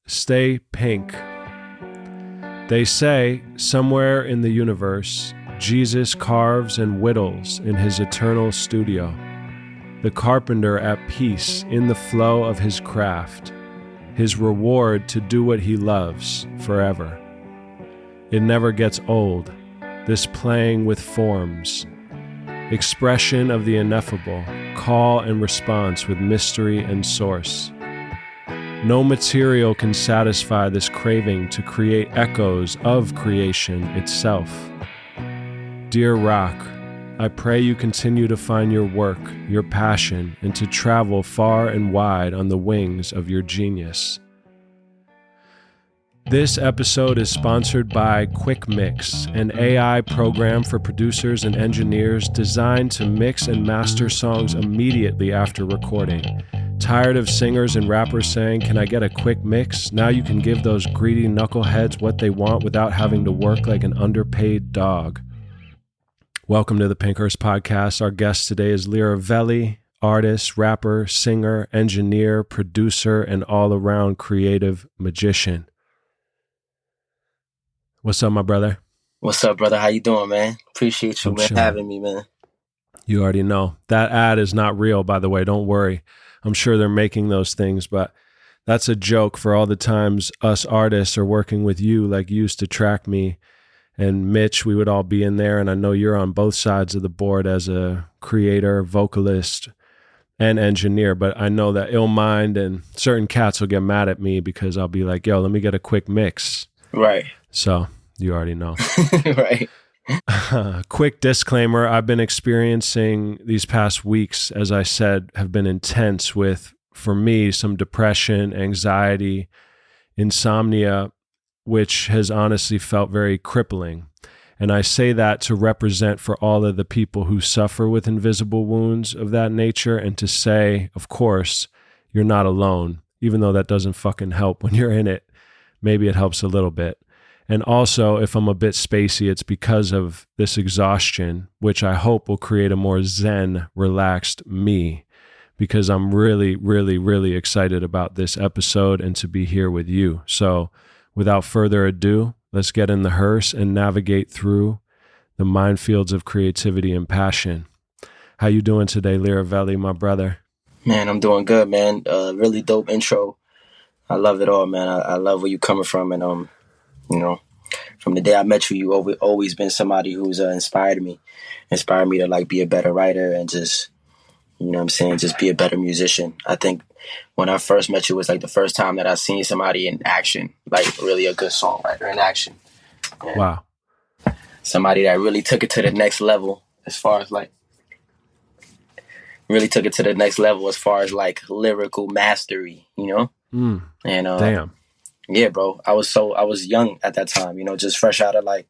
Stay pink. They say, somewhere in the universe, Jesus carves and whittles in his eternal studio, the carpenter at peace in the flow of his craft, his reward to do what he loves forever. It never gets old, this playing with forms, expression of the ineffable, call and response with mystery and source. No material can satisfy this craving to create echoes of creation itself. Dear Rock, I pray you continue to find your work, your passion, and to travel far and wide on the wings of your genius. This episode is sponsored by Quick Mix, an AI program for producers and engineers designed to mix and master songs immediately after recording. Tired of singers and rappers saying, "Can I get a quick mix?" Now you can give those greedy knuckleheads what they want without having to work like an underpaid dog. Welcome to the Pinkhurst Podcast. Our guest today is Lyrivelli, artist, rapper, singer, engineer, producer, and all-around creative magician. What's up, my brother? What's up, brother? How you doing, man? Appreciate you, having me, man. You already know. That ad is not real, by the way. Don't worry. I'm sure they're making those things, but that's a joke for all the times us artists are working with you, like you used to track me and Mitch, we would all be in there. And I know you're on both sides of the board as a creator, vocalist, and engineer, but I know that Illmind and certain cats will get mad at me because I'll be like, yo, let me get a quick mix. Right. So you already know. Right. Quick disclaimer, I've been experiencing these past weeks, as I said, have been intense with, for me, some depression, anxiety, insomnia, which has honestly felt very crippling. And I say that to represent for all of the people who suffer with invisible wounds of that nature and to say, of course, you're not alone, even though that doesn't fucking help when you're in it. Maybe it helps a little bit. And also, if I'm a bit spacey, it's because of this exhaustion, which I hope will create a more zen, relaxed me, because I'm really, really, really excited about this episode and to be here with you. So without further ado, let's get in the hearse and navigate through the minefields of creativity and passion. How you doing today, Lyrivelli, my brother? Man, I'm doing good, man. Really dope intro. I love it all, man. I love where you coming from, and you know, from the day I met you, you always been somebody who's inspired me to like be a better writer and just, you know what I'm saying, just be a better musician. I think when I first met you, it was like the first time that I seen somebody in action, like really a good songwriter in action. And wow. Somebody that really took it to the next level as far as like lyrical mastery, you know? And damn. Yeah, bro. I was young at that time, you know, just fresh out of like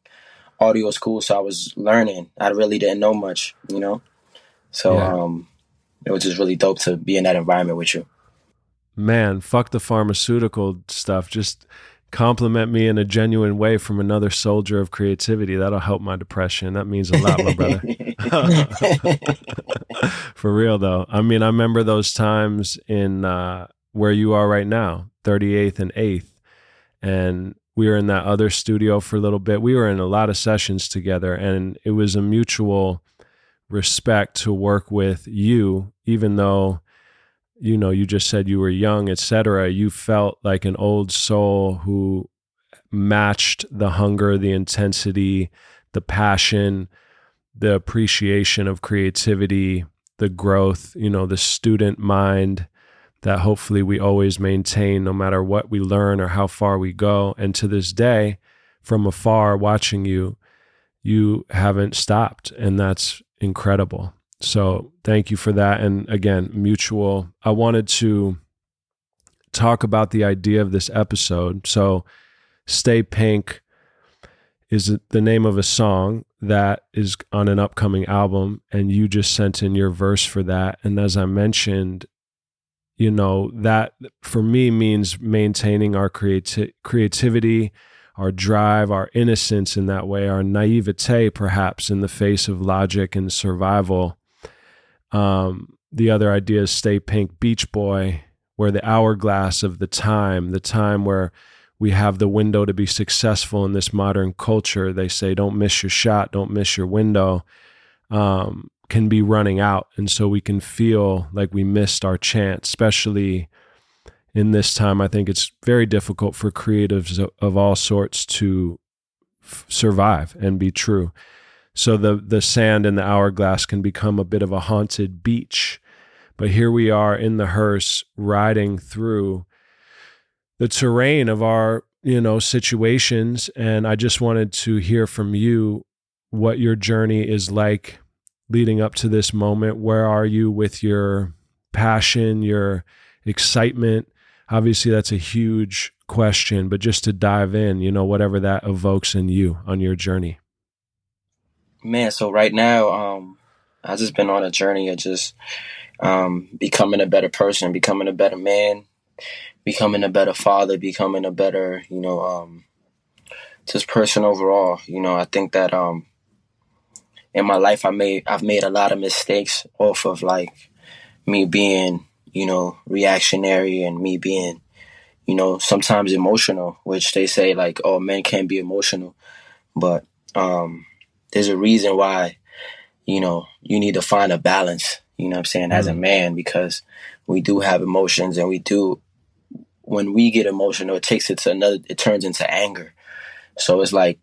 audio school. So I was learning. I really didn't know much, you know? So, it was just really dope to be in that environment with you. Man, fuck the pharmaceutical stuff. Just compliment me in a genuine way from another soldier of creativity. That'll help my depression. That means a lot, my brother. For real, though. I mean, I remember those times in where you are right now, 38th and 8th. And we were in that other studio for a little bit. We were in a lot of sessions together, and it was a mutual respect to work with you, even though, you know, you just said you were young, etc. You felt like an old soul who matched the hunger, the intensity, the passion, the appreciation of creativity, the growth, you know, the student mind that hopefully we always maintain no matter what we learn or how far we go. And to this day, from afar watching you, you haven't stopped, and that's incredible. So thank you for that. And again, mutual. I wanted to talk about the idea of this episode. So Stay Pink is the name of a song that is on an upcoming album, and you just sent in your verse for that. And as I mentioned, you know, that for me means maintaining our creativity, our drive, our innocence in that way, our naivete perhaps in the face of logic and survival. The other idea is Stay Pink, Beach Boy, where the hourglass of the time where we have the window to be successful in this modern culture. They say, don't miss your shot, don't miss your window, can be running out. And so we can feel like we missed our chance, especially in this time. I think it's very difficult for creatives of all sorts to survive and be true. So the sand in the hourglass can become a bit of a haunted beach. But here we are in the hearse riding through the terrain of our, situations. And I just wanted to hear from you what your journey is like leading up to this moment. Where are you with your passion, your excitement? Obviously, that's a huge question, but just to dive in, whatever that evokes in you on your journey. Man, so right now, I've just been on a journey of just becoming a better person, becoming a better man, becoming a better father, becoming a better, just person overall. I think that in my life I've made a lot of mistakes off of like me being, reactionary, and me being, sometimes emotional, which they say like, oh, men can't be emotional. But there's a reason why, you need to find a balance, what I'm saying, as a man, because we do have emotions, and when we get emotional, it turns into anger. So it's like,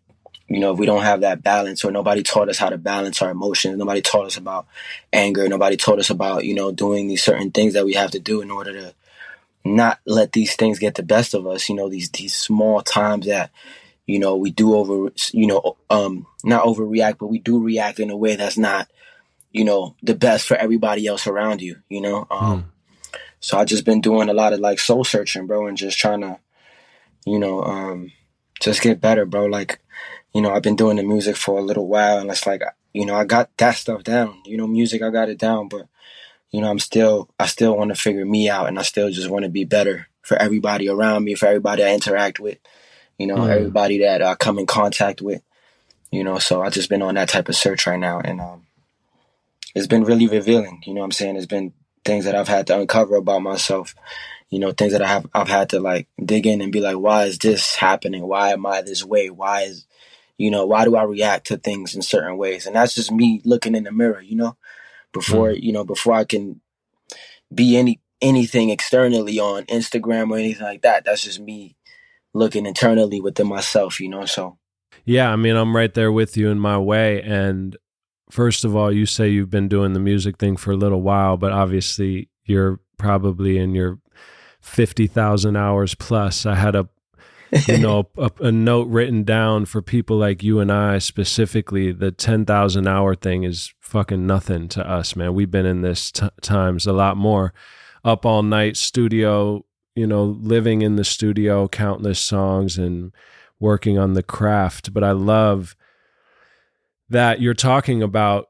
if we don't have that balance, or nobody taught us how to balance our emotions, nobody taught us about anger, nobody taught us about, doing these certain things that we have to do in order to not let these things get the best of us, these small times that, we do not overreact, but we do react in a way that's not, the best for everybody else around you, So I just been doing a lot of like soul searching, bro, and just trying to, just get better, bro. Like, I've been doing the music for a little while, and it's like, I got that stuff down, music, I got it down, but, I still want to figure me out, and I still just want to be better for everybody around me, for everybody I interact with, everybody that I come in contact with, so I just been on that type of search right now, and it's been really revealing, what I'm saying? It's been things that I've had to uncover about myself, things that I've had to like dig in and be like, why is this happening? Why am I this way? Why do I react to things in certain ways? And that's just me looking in the mirror, before I can be anything externally on Instagram or anything like that. That's just me looking internally within myself, so. Yeah, I mean, I'm right there with you in my way. And first of all, you say you've been doing the music thing for a little while, but obviously you're probably in your 50,000 hours plus. I had a note written down for people like you and I specifically. The 10,000 hour thing is fucking nothing to us, man. We've been in this times a lot more. Up all night studio, living in the studio, countless songs and working on the craft. But I love that you're talking about,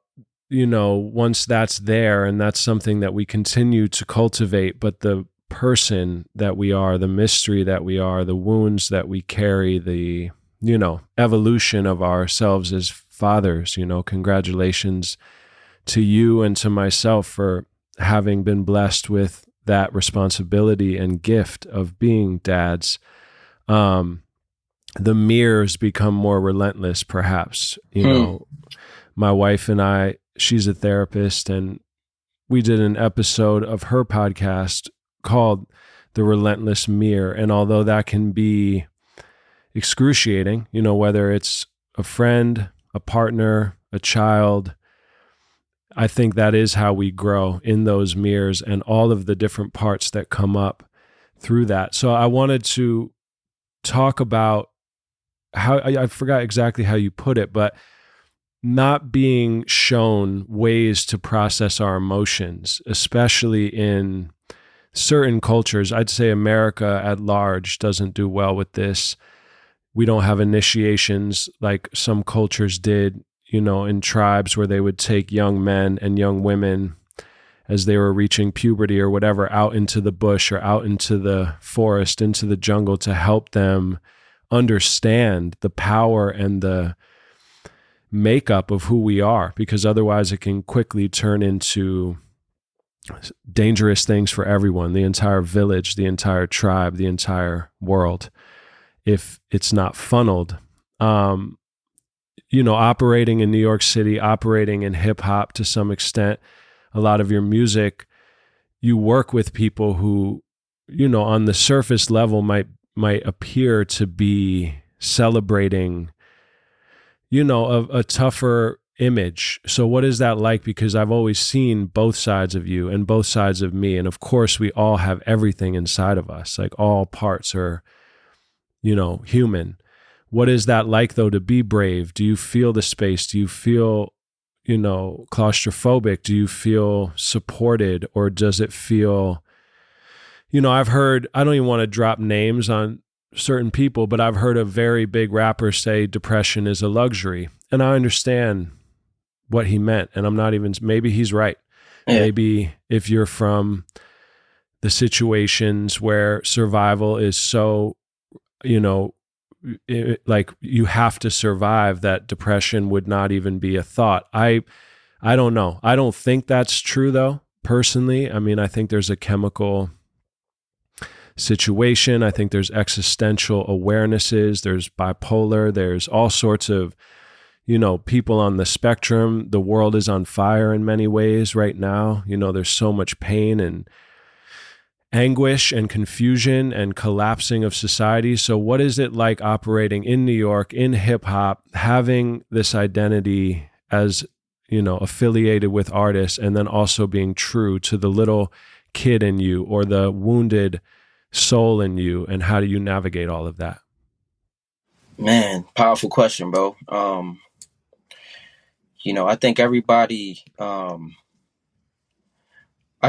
once that's there, and that's something that we continue to cultivate, but the person that we are, the mystery that we are, the wounds that we carry, the, evolution of ourselves as fathers, congratulations to you and to myself for having been blessed with that responsibility and gift of being dads. The mirrors become more relentless, perhaps. My wife and I, she's a therapist, and we did an episode of her podcast called The Relentless Mirror. And although that can be excruciating, whether it's a friend, a partner, a child, I think that is how we grow, in those mirrors and all of the different parts that come up through that. So I wanted to talk about how, I forgot exactly how you put it, but not being shown ways to process our emotions, especially in certain cultures. I'd say America at large doesn't do well with this. We don't have initiations like some cultures did, in tribes where they would take young men and young women as they were reaching puberty or whatever out into the bush or out into the forest, into the jungle, to help them understand the power and the makeup of who we are, because otherwise it can quickly turn into dangerous things for everyone, the entire village, the entire tribe, the entire world, if it's not funneled. Operating in New York City, operating in hip hop to some extent, a lot of your music, you work with people who, on the surface level might appear to be celebrating, a tougher image. So what is that like? Because I've always seen both sides of you and both sides of me. And of course, we all have everything inside of us. Like all parts are, human. What is that like, though, to be brave? Do you feel the space? Do you feel, claustrophobic? Do you feel supported? Or does it feel, I've heard, I don't even want to drop names on certain people, but I've heard a very big rapper say depression is a luxury. And I understand what he meant. And I'm not even, maybe he's right. Yeah. Maybe if you're from the situations where survival is so, like you have to survive, that depression would not even be a thought. I don't know. I don't think that's true, though, personally. I mean, I think there's a chemical situation. I think there's existential awarenesses. There's bipolar. There's all sorts of, people on the spectrum. The world is on fire in many ways right now. There's so much pain and anguish and confusion and collapsing of society. So what is it like operating in New York, in hip hop, having this identity as, affiliated with artists, and then also being true to the little kid in you or the wounded soul in you? And how do you navigate all of that? Man, powerful question, bro. I think everybody, I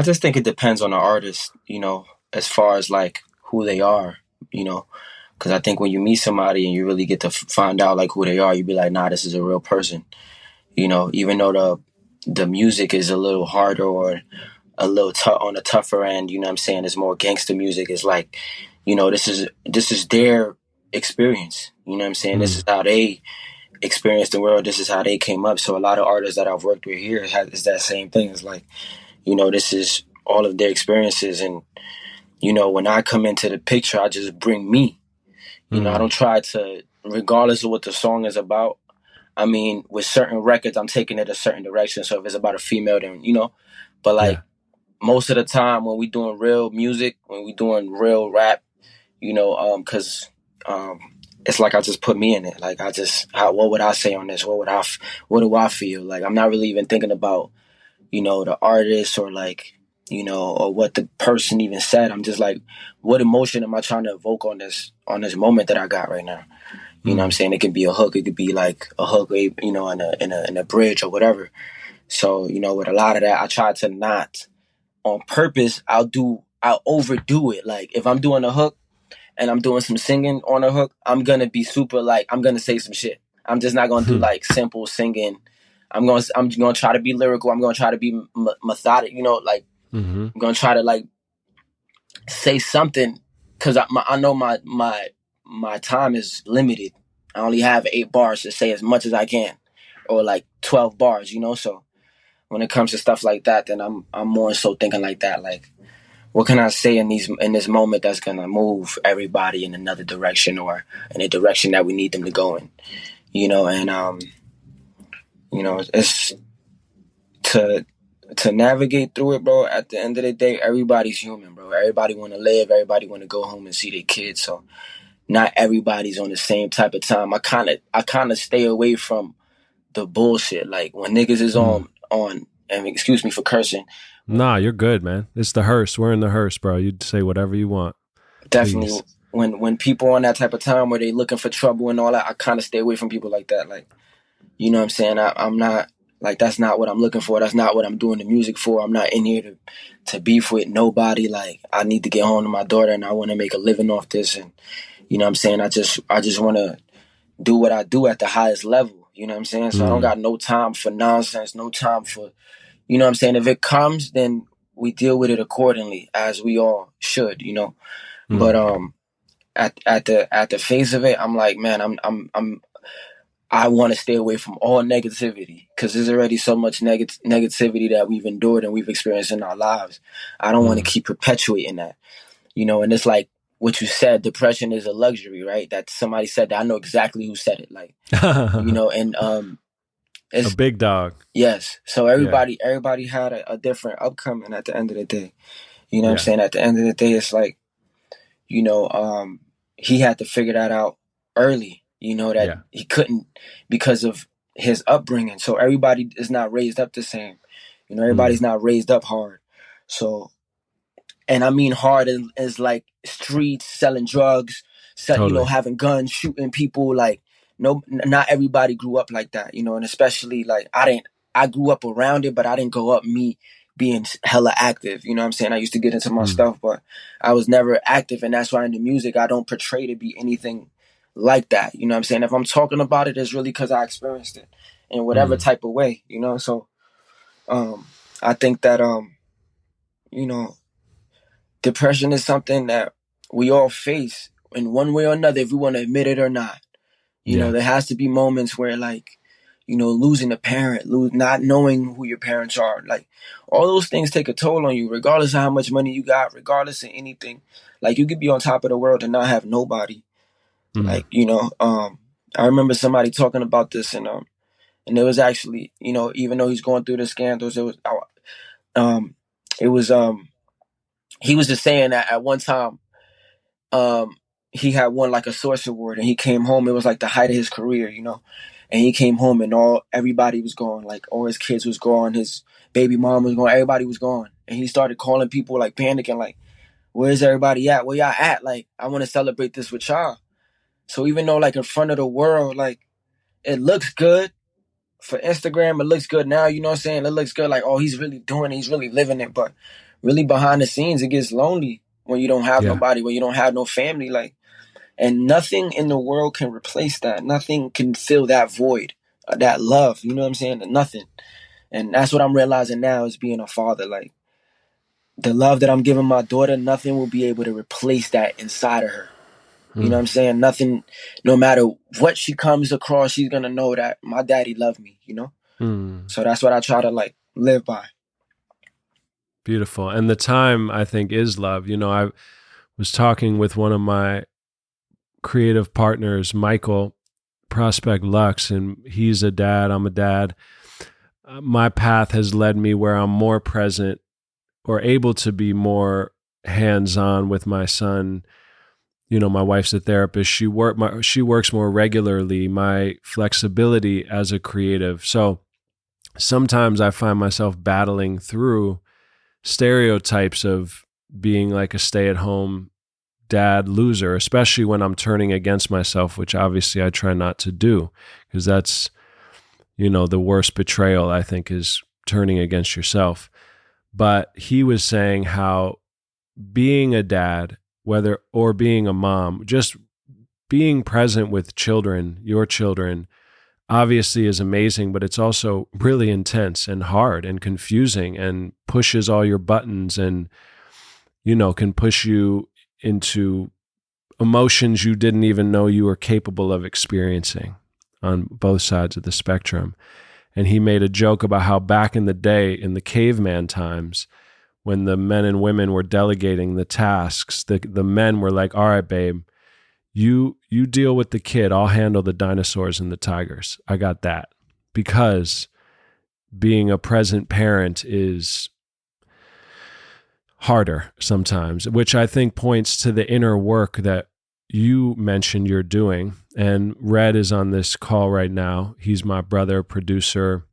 just think it depends on the artist, as far as like who they are, because I think when you meet somebody and you really get to find out like who they are, you be like, nah, this is a real person, even though the music is a little harder or a little on the tougher end, you know what I'm saying? It's more gangster music. It's like, this is their experience, you know what I'm saying? This is how they experienced the world. This is how they came up. So a lot of artists that I've worked with here is that same thing. It's like, this is all of their experiences. And, when I come into the picture, I just bring me. I don't try to, regardless of what the song is about. I mean, with certain records, I'm taking it a certain direction. So if it's about a female, then, but like most of the time when we doing real music, when we doing real rap, because it's like I just put me in it. Like what would I say on this? What do I feel? Like I'm not really even thinking about, the artist or like, or what the person even said. I'm just like, what emotion am I trying to evoke on this moment that I got right now? You know what I'm saying? It could be a hook. It could be like a hook, in a bridge or whatever. So, with a lot of that, I try to not on purpose. I'll overdo it. Like if I'm doing a hook and I'm doing some singing on a hook, I'm going to be super like, I'm going to say some shit. I'm just not going to do like simple singing. I'm going to try to be lyrical. I'm going to try to be methodic, I'm going to try to like say something because I know my time is limited. I only have 8 bars to say as much as I can, or like 12 bars, So when it comes to stuff like that, then I'm more so thinking like that, like what can I say in this moment that's gonna move everybody in another direction or in a direction that we need them to go in, and it's to navigate through it, bro. At the end of the day, everybody's human, bro. Everybody want to live. Everybody want to go home and see their kids. So not everybody's on the same type of time. I kind of stay away from the bullshit. Like when niggas is on, and excuse me for cursing. Nah, you're good, man. It's the hearse. We're in the hearse, bro. You say whatever you want. Definitely. Please. When people on that type of time where they looking for trouble and all that, I kind of stay away from people like that. Like, you know what I'm saying? I'm not like, that's not what I'm looking for. That's not what I'm doing the music for. I'm not in here to beef with nobody. Like I need to get home to my daughter and I want to make a living off this. And you know what I'm saying? I just want to do what I do at the highest level. You know what I'm saying? So I don't got no time for nonsense, no time for, you know what I'm saying? If it comes, then we deal with it accordingly, as we all should, But at the face of it, I'm like, man, I want to stay away from all negativity because there's already so much negativity that we've endured and we've experienced in our lives. I don't want to keep perpetuating that, and it's like what you said, depression is a luxury, right? That somebody said that. I know exactly who said it. Like, and A it's, big dog. yes. So Yeah. everybody had a different upcoming at the end of the day. You know what I'm Yeah. saying? At the end of the day, it's like, he had to figure that out early, that Yeah. he couldn't because of his upbringing. So everybody is not raised up the same. Everybody's not raised up hard. So, and I mean hard is like streets, selling drugs, Totally. having guns, shooting people. Like, no, not everybody grew up like that, and especially like I grew up around it, but I didn't grow up me being hella active. You know what I'm saying? I used to get into my stuff, but I was never active. And that's why in the music, I don't portray to be anything like that. You know what I'm saying? If I'm talking about it, it's really because I experienced it in whatever type of way, So I think that, you know, depression is something that we all face in one way or another, if we want to admit it or not. Yeah. There has to be moments where, like, losing a parent, not knowing who your parents are, like, all those things take a toll on you, regardless of how much money you got, regardless of anything. Like, you could be on top of the world and not have nobody. Like, I remember somebody talking about this, and it was actually, even though he's going through the scandals, um, it was, he was just saying that at one time, he had won like a Source Award, and he came home. It was like the height of his career, And he came home, and everybody was gone. Like, all his kids was gone, his baby mom was gone, everybody was gone. And he started calling people, like, panicking, like, "Where's everybody at? Where y'all at? Like, I want to celebrate this with y'all." So even though, like, in front of the world, like, it looks good for Instagram, it looks good now. You know what I'm saying? It looks good, like, oh, he's really doing it, he's really living it. But really behind the scenes, it gets lonely when you don't have Yeah. nobody, when you don't have no family, like. And nothing in the world can replace that. Nothing can fill that void, that love. You know what I'm saying? Nothing. And that's what I'm realizing now is being a father. Like, the love that I'm giving my daughter, nothing will be able to replace that inside of her. You know what I'm saying? Nothing, no matter what she comes across, she's going to know that my daddy loved me, So that's what I try to, like, live by. Beautiful. And the time, I think, is love. I was talking with one of my creative partners, Michael, Prospect Lux, and he's a dad. I'm a dad. My path has led me where I'm more present or able to be more hands-on with my son. My wife's a therapist. She works more regularly. My flexibility as a creative. So sometimes I find myself battling through stereotypes of being like a stay-at-home dad loser, especially when I'm turning against myself, which obviously I try not to do, because that's, the worst betrayal, I think, is turning against yourself. But he was saying how being a dad, or being a mom, just being present with children, your children, obviously is amazing, but it's also really intense and hard and confusing and pushes all your buttons and, can push you into emotions you didn't even know you were capable of experiencing on both sides of the spectrum. And he made a joke about how back in the day, in the caveman times, when the men and women were delegating the tasks, the men were like, "All right, babe, you deal with the kid. I'll handle the dinosaurs and the tigers. I got that." Because being a present parent is harder sometimes, which I think points to the inner work that you mentioned you're doing. And Red is on this call right now. He's my brother, producer.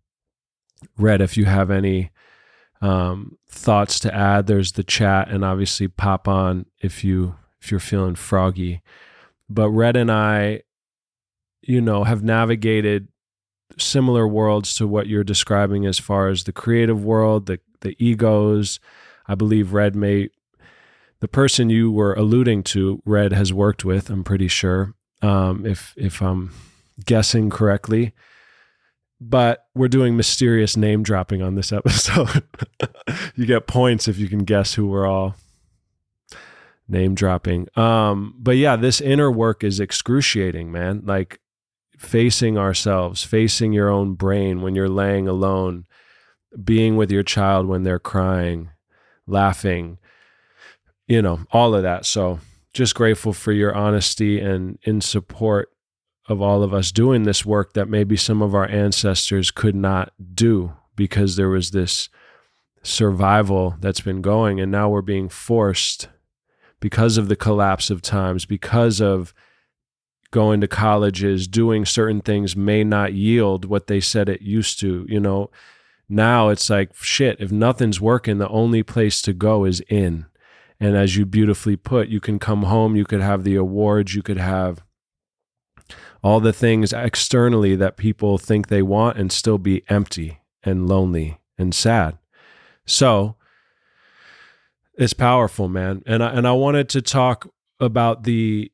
Red, if you have any thoughts to add, there's the chat, and obviously pop on if you're feeling froggy. But Red and I, have navigated similar worlds to what you're describing as far as the creative world, the egos. I believe the person you were alluding to, Red has worked with, I'm pretty sure, if I'm guessing correctly. But we're doing mysterious name dropping on this episode. You get points if you can guess who we're all name dropping. But yeah, this inner work is excruciating, man. Like, facing ourselves, facing your own brain when you're laying alone, being with your child when they're crying, laughing, all of that. So just grateful for your honesty and in support of all of us doing this work that maybe some of our ancestors could not do because there was this survival that's been going, and now we're being forced because of the collapse of times, because of going to colleges, doing certain things may not yield what they said it used to. Now it's like, shit, if nothing's working, the only place to go is in. And as you beautifully put, you can come home, you could have the awards, you could have all the things externally that people think they want and still be empty and lonely and sad. So it's powerful, man. And I wanted to talk about the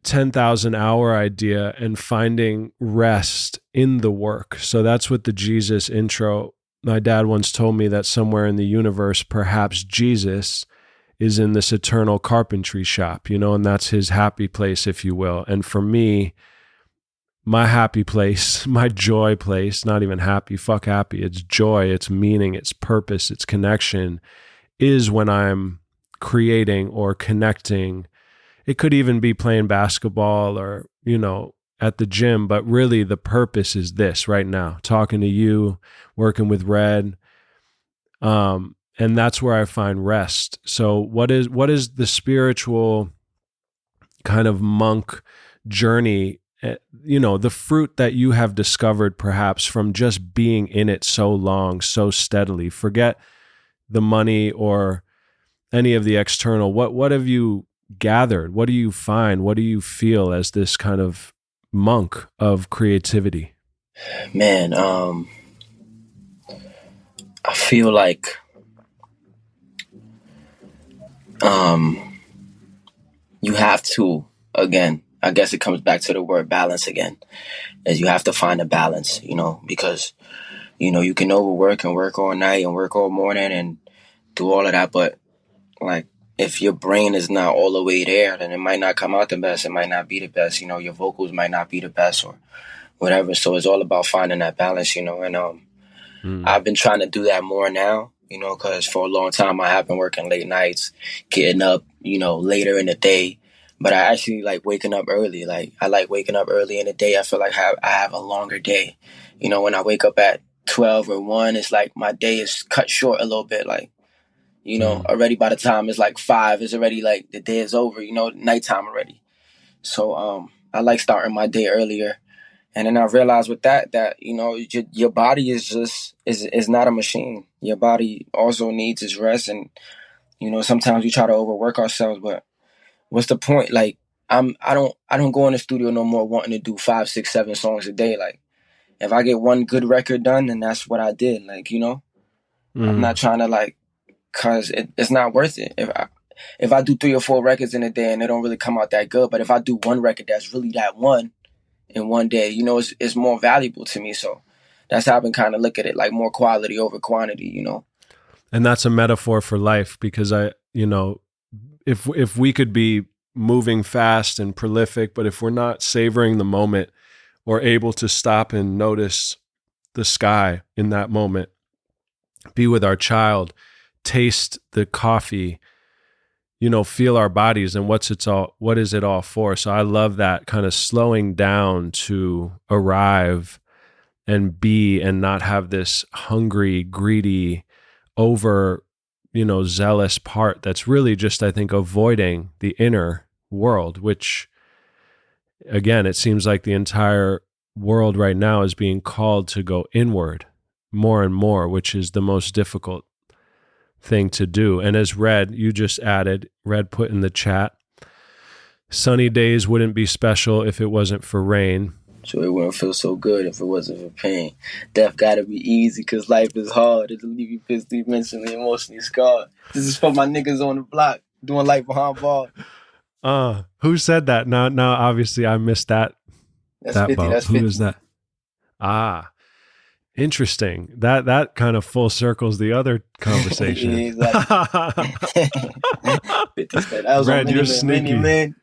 10,000 hour idea and finding rest in the work. So that's what the Jesus intro, my dad once told me that somewhere in the universe, perhaps Jesus is in this eternal carpentry shop, and that's his happy place, if you will. And for me, my happy place, my joy place, not even happy, fuck happy, it's joy, it's meaning, it's purpose, it's connection, is when I'm creating or connecting. It could even be playing basketball or, at the gym, but really the purpose is this right now, talking to you, working with Red. And that's where I find rest. So what is the spiritual kind of monk journey, the fruit that you have discovered perhaps from just being in it so long, so steadily? Forget the money or any of the external. What have you gathered? What do you find? What do you feel as this kind of monk of creativity? Man, I feel like you have to, again, I guess it comes back to the word balance again, is you have to find a balance, because, you can overwork and work all night and work all morning and do all of that, but like, if your brain is not all the way there, then it might not come out the best. It might not be the best. Your vocals might not be the best or whatever. So it's all about finding that balance, and I've been trying to do that more now, because for a long time I have been working late nights, getting up, later in the day. But I actually like waking up early. Like, I like waking up early in the day. I feel like I have a longer day. When I wake up at 12 or 1, it's like my day is cut short a little bit. Like, already by the time it's like 5, it's already like the day is over, nighttime already. So I like starting my day earlier. And then I realized with that, your body is not a machine. Your body also needs its rest. And, sometimes we try to overwork ourselves, but what's the point? Like, I don't go in the studio no more wanting to do 5, 6, 7 songs a day. Like, if I get one good record done, then that's what I did. Like, I'm not trying to like, cause it's not worth it. If I do 3 or 4 records in a day and they don't really come out that good, but if I do one record that's really that one in one day, it's more valuable to me. So that's how I've been kind of look at it, like more quality over quantity, And that's a metaphor for life, because if we could be moving fast and prolific, but if we're not savoring the moment or able to stop and notice the sky in that moment, be with our child, taste the coffee, feel our bodies and what is it all for? So I love that kind of slowing down to arrive and be, and not have this hungry, greedy, over, zealous part that's really just, I think, avoiding the inner world, which again, it seems like the entire world right now is being called to go inward more and more, which is the most difficult thing to do. And as you just added, Red put in the chat, sunny days wouldn't be special if it wasn't for rain. So it wouldn't feel so good if it wasn't for pain. Death gotta be easy, cause life is hard. It'll leave you physically, mentally, emotionally scarred. This is for my niggas on the block doing life behind bars. Who said that? Now, obviously I missed that. That's 50. Boat. That's 50. Who is that? Interesting. That kind of full circles the other conversation. Yeah, exactly. 50 said, that was Red, you're sneaky. Man.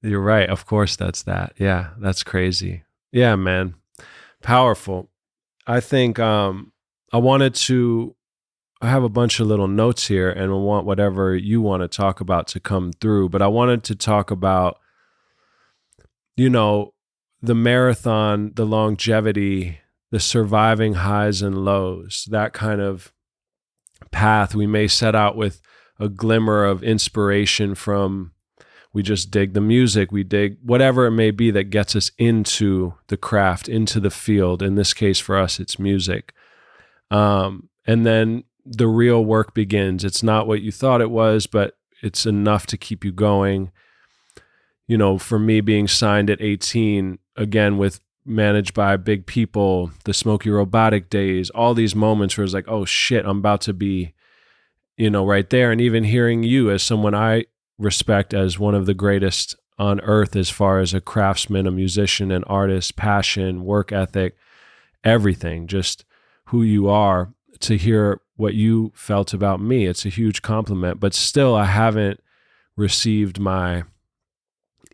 You're right. Of course, that's that. Yeah, that's crazy. Yeah, man. Powerful. I think I wanted to I have a bunch of little notes here and I want whatever you want to talk about to come through, but I wanted to talk about, you know, the marathon, the longevity, the surviving highs and lows, that kind of path. We may set out with a glimmer of inspiration from we just dig the music, we dig whatever it may be that gets us into the craft, into the field. In this case, for us, it's music. And then the real work begins. It's not what you thought it was, but it's enough to keep you going. You know, for me being signed at 18, again, with managed by big people, the Smokey Robotic days, all these moments where it's like, oh shit, I'm about to be, you know, right there. And even hearing you as someone I respect as one of the greatest on earth as far as a craftsman, a musician, an artist, passion, work ethic, everything, just who you are, to hear what you felt about me. It's a huge compliment, but still I haven't received my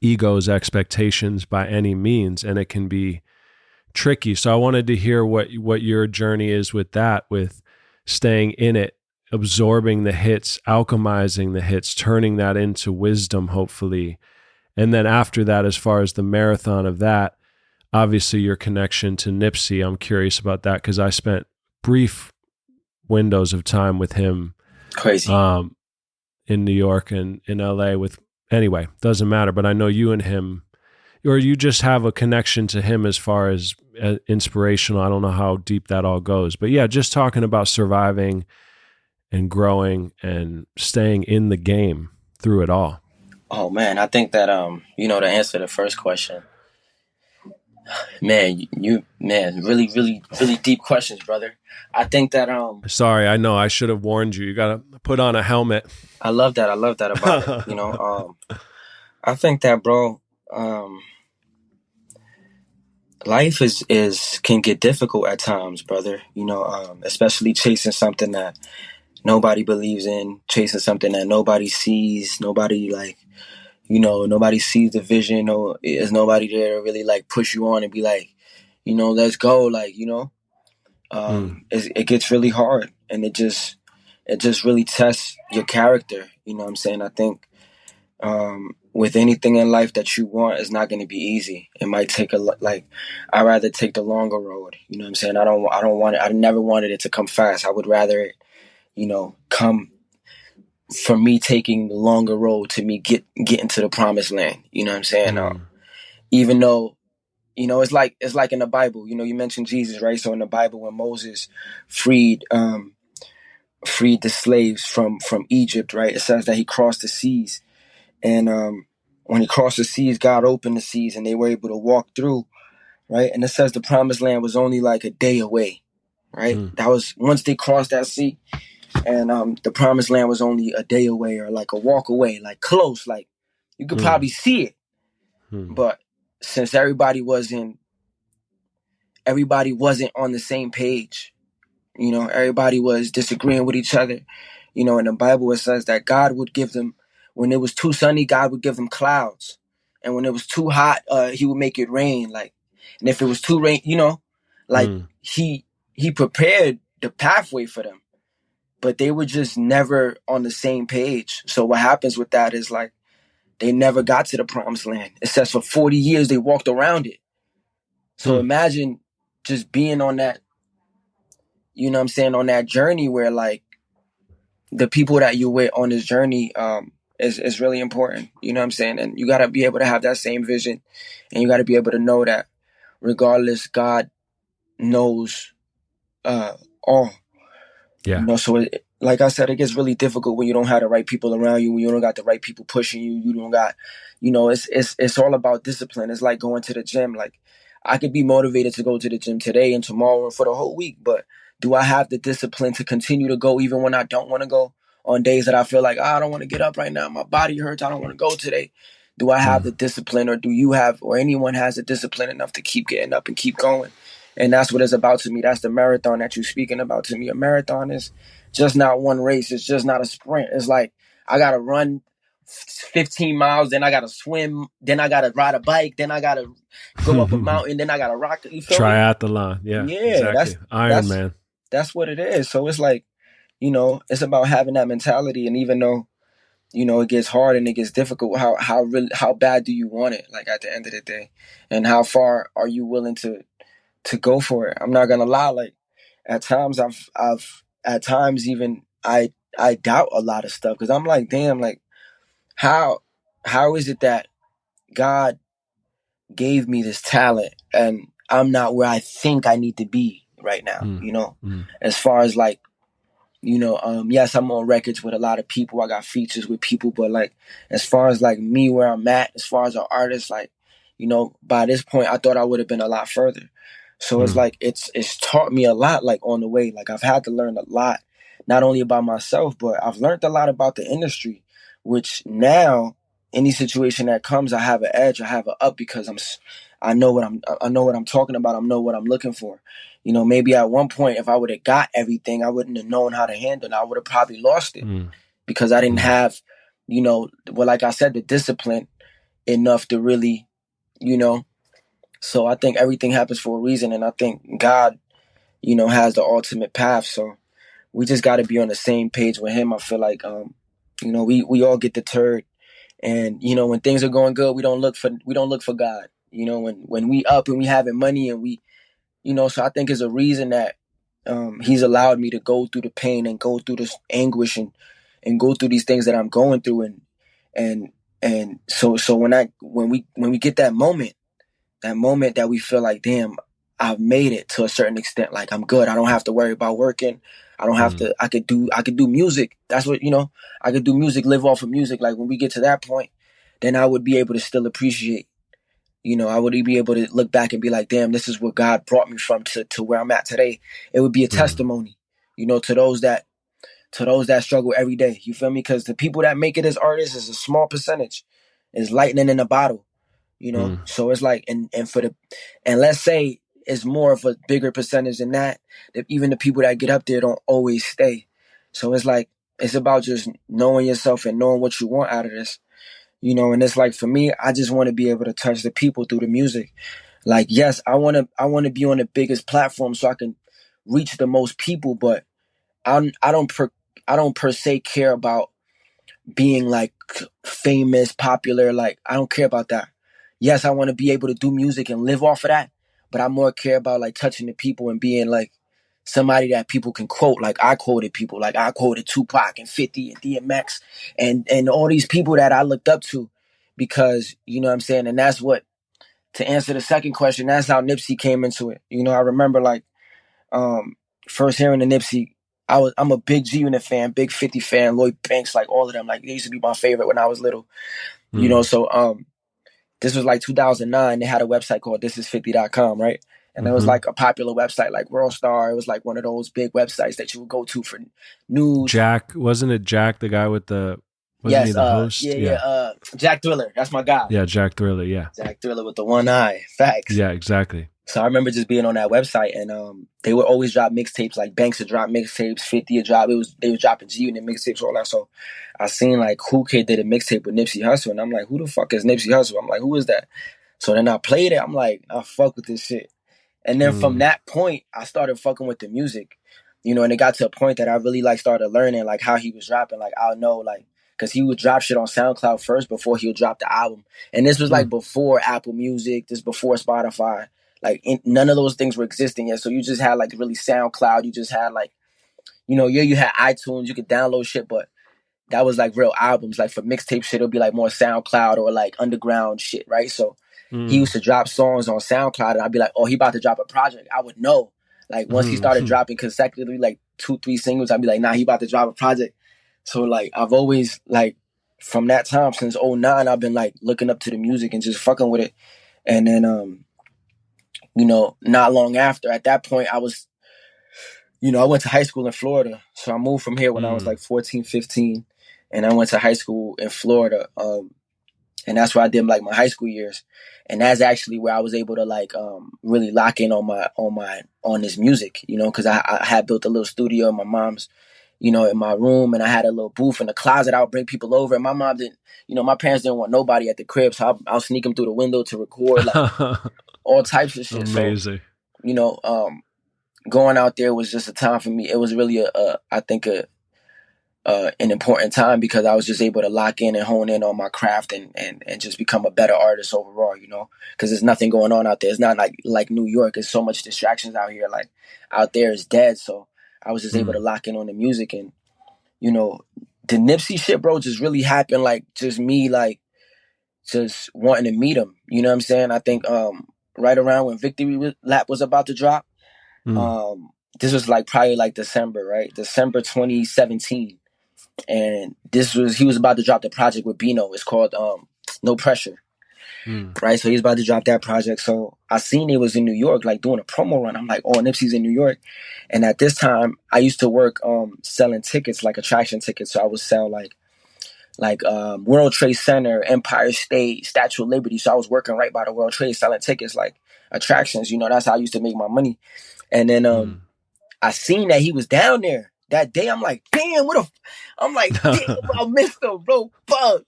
ego's expectations by any means, and it can be tricky. So I wanted to hear what your journey is with that, with staying in it, absorbing the hits, alchemizing the hits, turning that into wisdom, hopefully. And then after that, as far as the marathon of that, obviously your connection to Nipsey, I'm curious about that because I spent brief windows of time with him Crazy. In New York and in LA with, anyway, doesn't matter. But I know you and him, or you just have a connection to him as far as inspirational. I don't know how deep that all goes, but yeah, just talking about surviving and growing and staying in the game through it all. Oh man, I think that to answer the first question, man, you man, really, really, really deep questions, brother. I think that Sorry, I know I should have warned you. You got to put on a helmet. I love that. I love that about it. I think that, bro, life is can get difficult at times, brother. Especially chasing something that nobody believes in, chasing something that nobody sees, nobody sees the vision, or is nobody there to really like push you on and be like, let's go, it gets really hard, and it just really tests your character. You know what I'm saying? I think with anything in life that you want, it's not going to be easy. It might take I'd rather take the longer road. You know what I'm saying? I don't want it. I never wanted it to come fast. I would rather it, come from me taking the longer road to me getting to the promised land. You know what I'm saying? Even though, it's like in the Bible. You mentioned Jesus, right? So in the Bible, when Moses freed the slaves from Egypt, right? It says that he crossed the seas, and when he crossed the seas, God opened the seas, and they were able to walk through, right? And it says the promised land was only like a day away, right? That was once they crossed that sea, and the promised land was only a day away, or like a walk away, like close, like you could probably see it. But since everybody wasn't on the same page, everybody was disagreeing with each other. In the Bible it says that God would give them, when it was too sunny, God would give them clouds, and when it was too hot, He would make it rain. Like, and if it was too rain, like He prepared the pathway for them, but they were just never on the same page. So what happens with that is, like, they never got to the promised land. It says for 40 years they walked around it. So imagine just being on that, on that journey where, like, the people that you with on this journey is really important. You know what I'm saying? And you got to be able to have that same vision, and you got to be able to know that regardless, God knows all. Yeah. So like I said, it gets really difficult when you don't have the right people around you, when you don't got the right people pushing you. You don't got, it's all about discipline. It's like going to the gym. Like, I could be motivated to go to the gym today and tomorrow and for the whole week, but do I have the discipline to continue to go even when I don't want to go? On days that I feel like, I don't want to get up right now, my body hurts, I don't want to go today. Do I have the discipline, or do you have, or anyone has the discipline enough to keep getting up and keep going? And that's what it's about to me. That's the marathon that you're speaking about to me. A marathon is just not one race. It's just not a sprint. It's like, I got to run 15 miles, then I gotta swim, then I gotta ride a bike, then I gotta go up a mountain, then I gotta rock. You feel me? Triathlon. Yeah, Yeah, exactly. Iron that's Man. that's what it is. So it's like, it's about having that mentality. And even though, it gets hard and it gets difficult, how bad do you want it? Like at the end of the day, and how far are you willing to go for it? I'm not gonna lie. Like at times I've at times even I doubt a lot of stuff because I'm like, damn, like how how is it that God gave me this talent and I'm not where I think I need to be right now, Mm. Mm. as far as like, yes, I'm on records with a lot of people. I got features with people, but like, as far as like me, where I'm at, as far as an artist, like, by this point, I thought I would have been a lot further. So it's Mm. like, it's taught me a lot, like on the way. Like I've had to learn a lot, not only about myself, but I've learned a lot about the industry, which now any situation that comes, I have an edge, I have an up because I know what I'm talking about. I know what I'm looking for. Maybe at one point, if I would have got everything, I wouldn't have known how to handle it. I would have probably lost it Mm. because I didn't Mm. have, like I said, the discipline enough to really, you know. So I think everything happens for a reason, and I think God, has the ultimate path. So we just got to be on the same page with Him. I feel like, we all get deterred, and when things are going good, we don't look for God. When we up and we having money and we so I think it's a reason that he's allowed me to go through the pain and go through this anguish and go through these things that I'm going through and so when we get that moment that we feel like, damn, I've made it to a certain extent, like I'm good. I don't have to worry about working. I don't have Mm. to. I could do music. That's what I could do music, live off of music. Like when we get to that point, then I would be able to still appreciate. I would be able to look back and be like, damn, this is what God brought me from to where I'm at today. It would be a Mm. testimony, to those that struggle every day. You feel me? Because the people that make it as artists is a small percentage. It's lightning in a bottle, Mm. So it's like, and let's say it's more of a bigger percentage than that. That even the people that get up there don't always stay. So it's like it's about just knowing yourself and knowing what you want out of this. And it's like for me, I just want to be able to touch the people through the music. Like, yes, I want to be on the biggest platform so I can reach the most people, but I don't per se care about being like famous, popular. Like, I don't care about that. Yes, I want to be able to do music and live off of that, but I more care about like touching the people and being like somebody that people can quote. Like I quoted people, like I quoted Tupac and 50 and DMX and all these people that I looked up to because, what I'm saying? And that's what, to answer the second question, that's how Nipsey came into it. I remember like um first hearing the Nipsey, I'm a big G Unit fan, big 50 fan, Lloyd Banks, like all of them. Like they used to be my favorite when I was little. Mm. So this was like 2009. They had a website called thisis50.com, right? And it was Mm-hmm. like a popular website like World Star. It was like one of those big websites that you would go to for news. Jack, wasn't it Jack, the guy with wasn't he Yes, the host? yeah, yeah, Yeah. Jack Thriller. That's my guy. Yeah, Jack Thriller. Yeah. Jack Thriller with the one eye. Facts. Yeah, exactly. So I remember just being on that website, and they would always drop mixtapes. Like Banks would drop mixtapes, 50 would drop. They was dropping G Unit mixtapes, all that. So I seen like Who Kid did a mixtape with Nipsey Hussle, and I'm like, who the fuck is Nipsey Hussle? I'm like, who is that? So then I played it. I'm like, I fuck with this shit. And then from Mm. that point, I started fucking with the music, and it got to a point that I really like started learning like how he was rapping. Like I'll know like because he would drop shit on SoundCloud first before he would drop the album, and this was like Mm. before Apple Music, this before Spotify. Like none of those things were existing yet, so you just had like really SoundCloud. You just had like you had iTunes, you could download shit, but that was like real albums. Like for mixtape shit, it'll be like more SoundCloud or like underground shit, right? So he Mm. used to drop songs on SoundCloud, and I'd be like, oh, he about to drop a project. I would know. Like once he started Mm. dropping consecutively, like 2, 3 singles, I'd be like, nah, he about to drop a project. So like I've always like from that time since '09, I've been like looking up to the music and just fucking with it. And then not long after, at that point, I went to high school in Florida. So I moved from here when I was Mm. like 14, 15, and I went to high school in Florida. And that's where I did like my high school years. And that's actually where I was able to like really lock in on this music, because I had built a little studio in my mom's, in my room, and I had a little booth in the closet. I would bring people over, and my mom didn't, my parents didn't want nobody at the crib, so I'll sneak them through the window to record like all types of shit. So, Amazing. you know, going out there was just a time for me. It was really I think an important time because I was just able to lock in and hone in on my craft and just become a better artist overall, because there's nothing going on out there. It's not like New York. There's so much distractions out here. Like out there is dead. So I was just able to lock in on the music, and, the Nipsey shit, bro, just really happened. Like just me, like just wanting to meet him. You know what I'm saying? I think, right around when Victory Lap was about to drop, this was like probably like December, right? December 2017. And he was about to drop the project with Bino. It's called No Pressure, right? So he's about to drop that project. So I seen it was in New York, like doing a promo run. I'm like, oh, Nipsey's in New York. And at this time, I used to work selling tickets, like attraction tickets. So I would sell like World Trade Center, Empire State, Statue of Liberty. So I was working right by the World Trade, selling tickets, like attractions. That's how I used to make my money. And then I seen that he was down there that day. I'm like, damn, I'm like, damn, I missed him, bro. Fuck.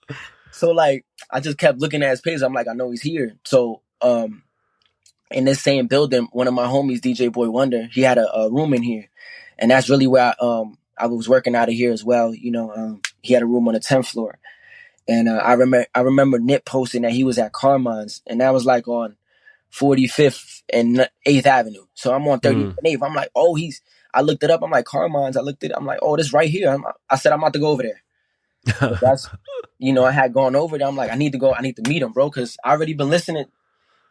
So like, I just kept looking at his page. I'm like, I know he's here. So in this same building, one of my homies, DJ Boy Wonder, he had a room in here, and that's really where I was working out of here as well. He had a room on the 10th floor, and I remember Nip posting that he was at Carmine's, and that was like on 45th and 8th Avenue. So I'm on 30th and 8th. I'm like, oh, I looked it up. I'm like, Carmine's. I looked it. I'm like, oh, this right here. I said, I'm about to go over there. So that's, I had gone over there. I'm like, I need to go. I need to meet him, bro, because I already been listening.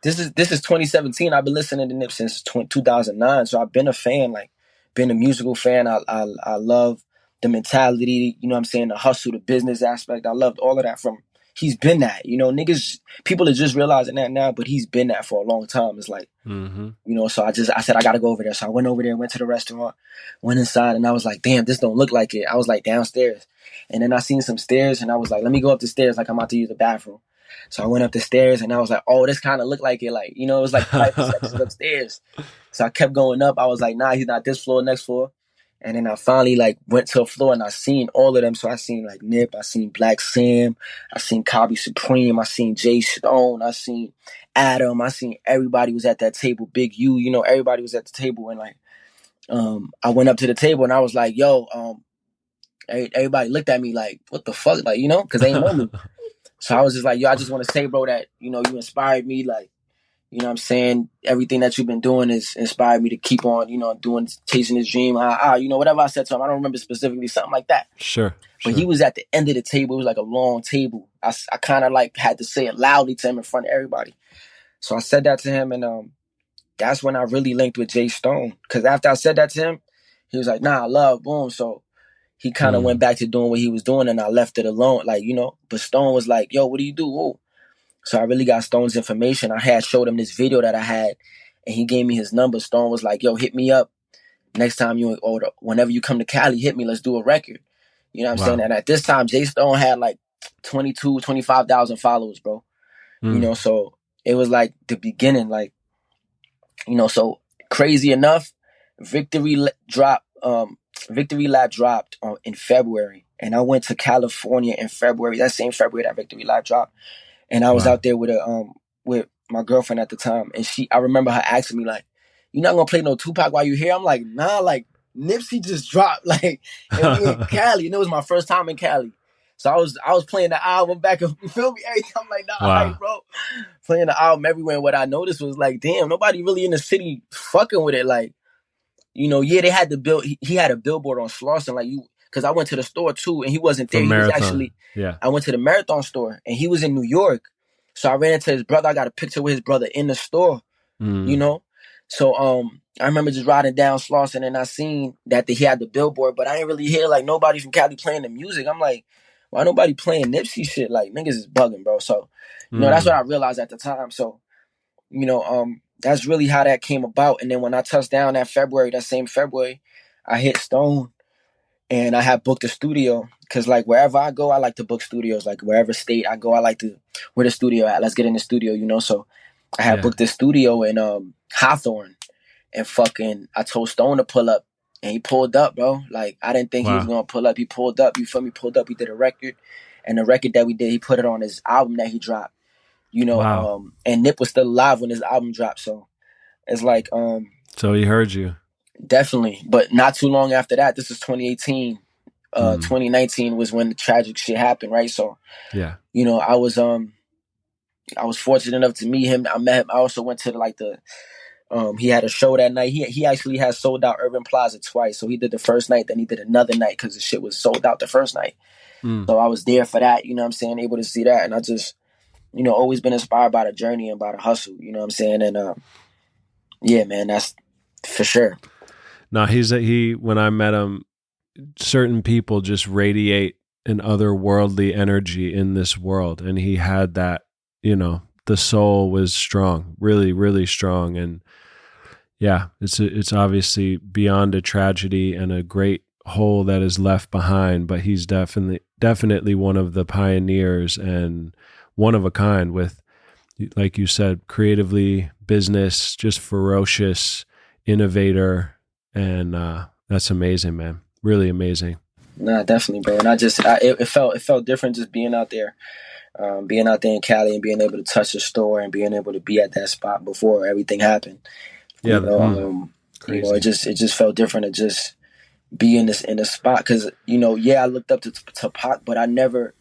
This is 2017. I've been listening to Nip since 2009. So I've been a fan, like, been a musical fan. I love the mentality. You know what I'm saying? The hustle, the business aspect. I loved all of that from. He's been that. Niggas. People are just realizing that now, but he's been that for a long time. It's like. So I said, I got to go over there. So I went over there, went to the restaurant, went inside, and I was like, damn, this don't look like it. I was like downstairs. And then I seen some stairs, and I was like, let me go up the stairs like I'm about to use the bathroom. So I went up the stairs, and I was like, oh, this kind of looked like it. Like, it was like private sections upstairs. So I kept going up. I was like, nah, he's not this floor, next floor. And then I finally like went to a floor, and I seen all of them. So I seen like Nip, I seen Black Sam, I seen Cobby Supreme, I seen Jay Stone, I seen Adam, I seen everybody was at that table. Big U, everybody was at the table. And like, I went up to the table, and I was like, yo, everybody looked at me like, what the fuck? Like, because they ain't know me. So I was just like, yo, I just want to say, bro, that, you inspired me. Like, what I'm saying? Everything that you've been doing has inspired me to keep on, chasing this dream. Whatever I said to him. I don't remember specifically, something like that. Sure. But he was at the end of the table. It was like a long table. I kind of like had to say it loudly to him in front of everybody. So I said that to him, and that's when I really linked with Jay Stone. Because after I said that to him, he was like, nah, love, boom. So he kind of went back to doing what he was doing, and I left it alone. Like, but Stone was like, yo, what do you do? Whoa. So I really got Stone's information. I had showed him this video that I had, and he gave me his number. Stone was like, yo, hit me up next time whenever you come to Cali, hit me. Let's do a record. You know what I'm saying? And at this time, Jay Stone had like 25,000 followers, bro. So it was like the beginning, like, so crazy enough, Victory Lap dropped in February, and I went to California in February. That same February that Victory Lap dropped. And I was out there with my girlfriend at the time, and I remember her asking me like, "You not gonna play no Tupac while you here?" I'm like, "Nah, like Nipsey just dropped, like, and we in Cali, and it was my first time in Cali, so I was playing the album back, you feel me? Every time, I'm like, nah, all right, bro, playing the album everywhere. And what I noticed was like, damn, nobody really in the city fucking with it, like, yeah, they had he had a billboard on Slauson, like because I went to the store too, and he wasn't there. He was actually, I went to the Marathon store, and he was in New York. So I ran into his brother. I got a picture with his brother in the store, So I remember just riding down Slauson, and I seen that he had the billboard, but I didn't really hear like nobody from Cali playing the music. I'm like, why nobody playing Nipsey shit? Like, niggas is bugging, bro. So, that's what I realized at the time. So, that's really how that came about. And then when I touched down that same February, I hit Stone, and I had booked a studio. Cause like wherever I go, I like to book studios. Like wherever state I go, I like to, where the studio at? Let's get in the studio, So I had booked the studio in Hawthorne, and I told Stone to pull up, and he pulled up, bro. Like, I didn't think he was Wow. gonna pull up. He pulled up. You feel me? Pulled up. He did a record, and the record that we did, he put it on his album that he dropped. Wow. And Nip was still alive when his album dropped. So it's like, So he heard you. definitely. But not too long after that, this is 2018. 2019 was when the tragic shit happened, right? So, Yeah. I was fortunate enough to meet him. I met him. I also went to he had a show that night. He actually has sold out Urban Plaza twice. So he did the first night, then he did another night because the shit was sold out the first night. So I was there for that, you know what I'm saying, able to see that. And I just, always been inspired by the journey and by the hustle, you know what I'm saying? And yeah, man, that's for sure. No, when I met him, certain people just radiate an otherworldly energy in this world. And he had that, the soul was strong, really, really strong. And yeah, it's obviously beyond a tragedy and a great hole that is left behind, but he's definitely one of the pioneers and one of a kind with, like you said, creatively, business, just ferocious innovator. And that's amazing, man. Really amazing. Nah, definitely, bro. And it felt different just being out there in Cali and being able to touch the store and being able to be at that spot before everything happened. Yeah, crazy. It just felt different to just be in the spot because I looked up to Pac, but I've never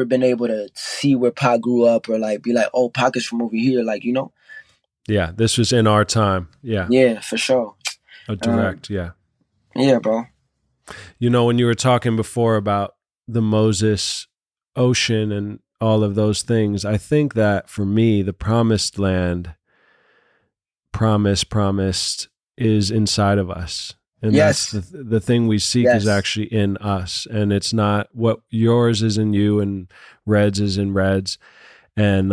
been able to see where Pac grew up or like be like, oh, Pac is from over here, like Yeah, this was in our time. Yeah. Yeah, for sure. A direct, yeah. Yeah, bro. When you were talking before about the Moses Ocean and all of those things, I think that for me, the promised land, promised is inside of us. And yes. That's the thing we seek is actually in us. And it's not what yours is in you and Red's is in Red's and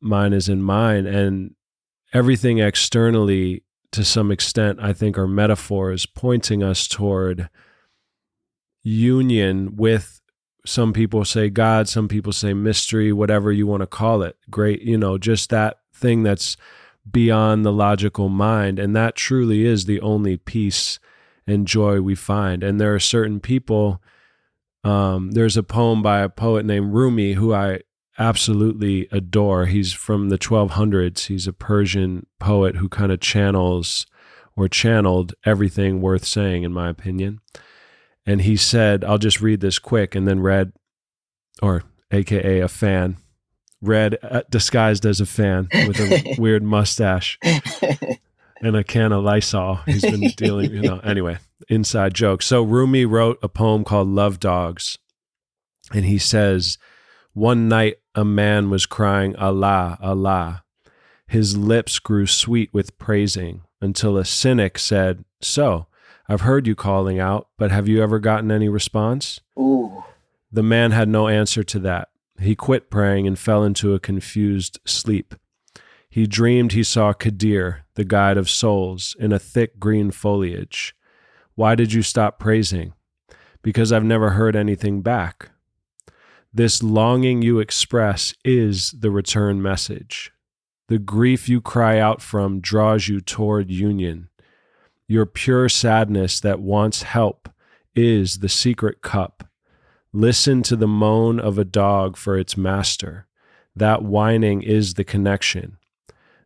mine is in mine. And everything externally, to some extent, I think are metaphors pointing us toward union with, some people say God, some people say mystery, whatever you want to call it. Great, just that thing that's beyond the logical mind. And that truly is the only peace and joy we find. And there are certain people, there's a poem by a poet named Rumi who I absolutely adore. He's from the 1200s. He's a Persian poet who kind of channeled everything worth saying, in my opinion. And he said, I'll just read this quick, and then Red, or AKA a fan, Red disguised as a fan with a weird mustache and a can of Lysol. He's been dealing, anyway, inside joke. So Rumi wrote a poem called Love Dogs. And he says, one night a man was crying, Allah, Allah. His lips grew sweet with praising until a cynic said, so, I've heard you calling out, but have you ever gotten any response? Ooh. The man had no answer to that. He quit praying and fell into a confused sleep. He dreamed he saw Kadir, the guide of souls, in a thick green foliage. Why did you stop praising? Because I've never heard anything back. This longing you express is the return message. The grief you cry out from draws you toward union. Your pure sadness that wants help is the secret cup. Listen to the moan of a dog for its master. That whining is the connection.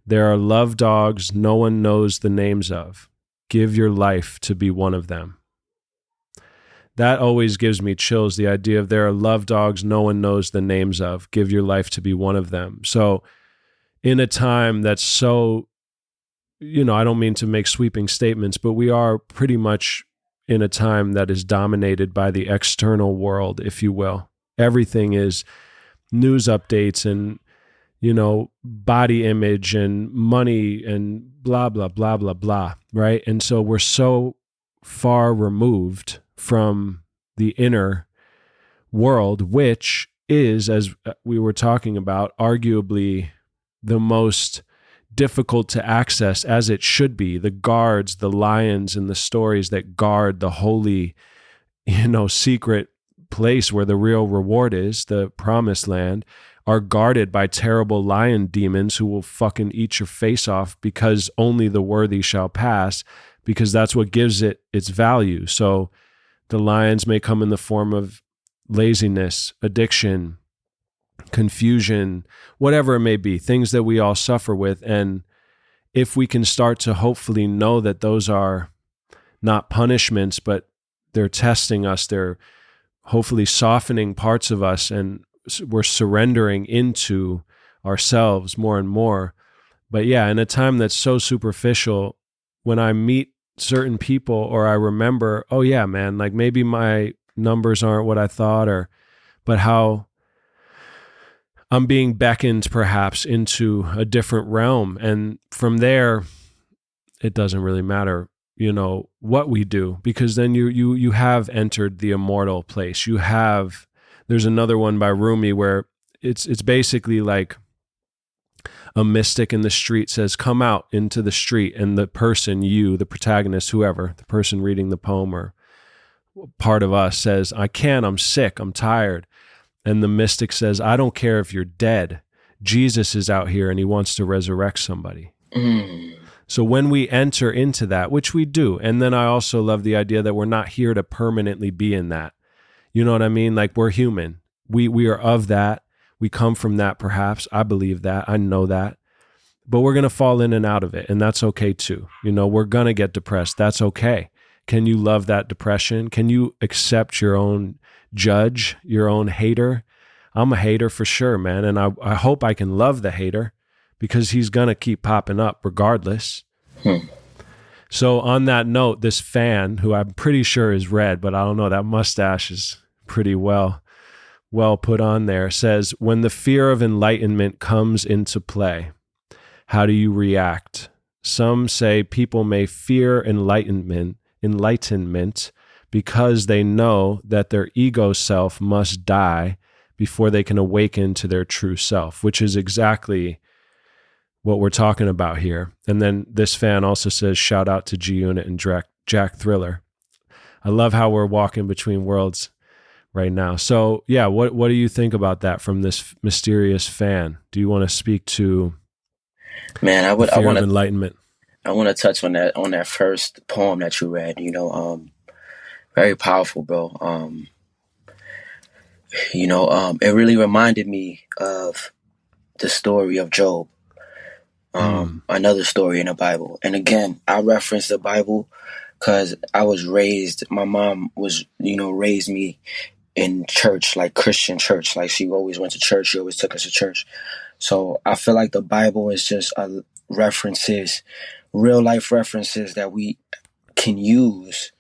There are love dogs no one knows the names of. Give your life to be one of them. That always gives me chills, the idea of there are love dogs no one knows the names of. Give your life to be one of them. So in a time that's so, I don't mean to make sweeping statements, but we are pretty much in a time that is dominated by the external world, if you will. Everything is news updates and, body image and money and blah, blah, blah, blah, blah, right? And so we're so far removed from the inner world, which is, as we were talking about, arguably the most difficult to access, as it should be. The guards, the lions, and the stories that guard the holy, secret place where the real reward is, the promised land, are guarded by terrible lion demons who will fucking eat your face off because only the worthy shall pass, because that's what gives it its value. So the lions may come in the form of laziness, addiction, confusion, whatever it may be, things that we all suffer with. And if we can start to hopefully know that those are not punishments, but they're testing us, they're hopefully softening parts of us, and we're surrendering into ourselves more and more. But yeah, in a time that's so superficial, when I meet certain people or I remember, oh yeah, man, like maybe my numbers aren't what I thought, but how I'm being beckoned perhaps into a different realm. And from there, it doesn't really matter, what we do, because then you have entered the immortal place. There's another one by Rumi where it's basically like a mystic in the street says, come out into the street. And the person, the protagonist, whoever, the person reading the poem or part of us says, I'm sick, I'm tired. And the mystic says, I don't care if you're dead. Jesus is out here and he wants to resurrect somebody. So when we enter into that, which we do, and then I also love the idea that we're not here to permanently be in that. You know what I mean? Like, we're human. We are of that. We come from that, perhaps. I believe that. I know that. But we're going to fall in and out of it, and that's okay too. We're going to get depressed. That's okay. Can you love that depression? Can you accept your own judge, your own hater? I'm a hater for sure, man, and I hope I can love the hater, because he's going to keep popping up regardless. So on that note, this fan, who I'm pretty sure is red, but I don't know, that mustache is pretty well put on there, says, when the fear of enlightenment comes into play, how do you react? Some say people may fear enlightenment because they know that their ego self must die before they can awaken to their true self, which is exactly what we're talking about here. And then this fan also says, shout out to G Unit and Jack Thriller. I love how we're walking between worlds right now. So yeah, what do you think about that from this mysterious fan? Do you want to speak to Man, I want enlightenment? I want to touch on that first poem that you read. Very powerful, bro. It really reminded me of the story of Job. Another story in the Bible. And again, I reference the Bible because my mom was, raised me in church, like Christian church. Like, she always went to church. She always took us to church. So I feel like the Bible is just references, real life references that we can use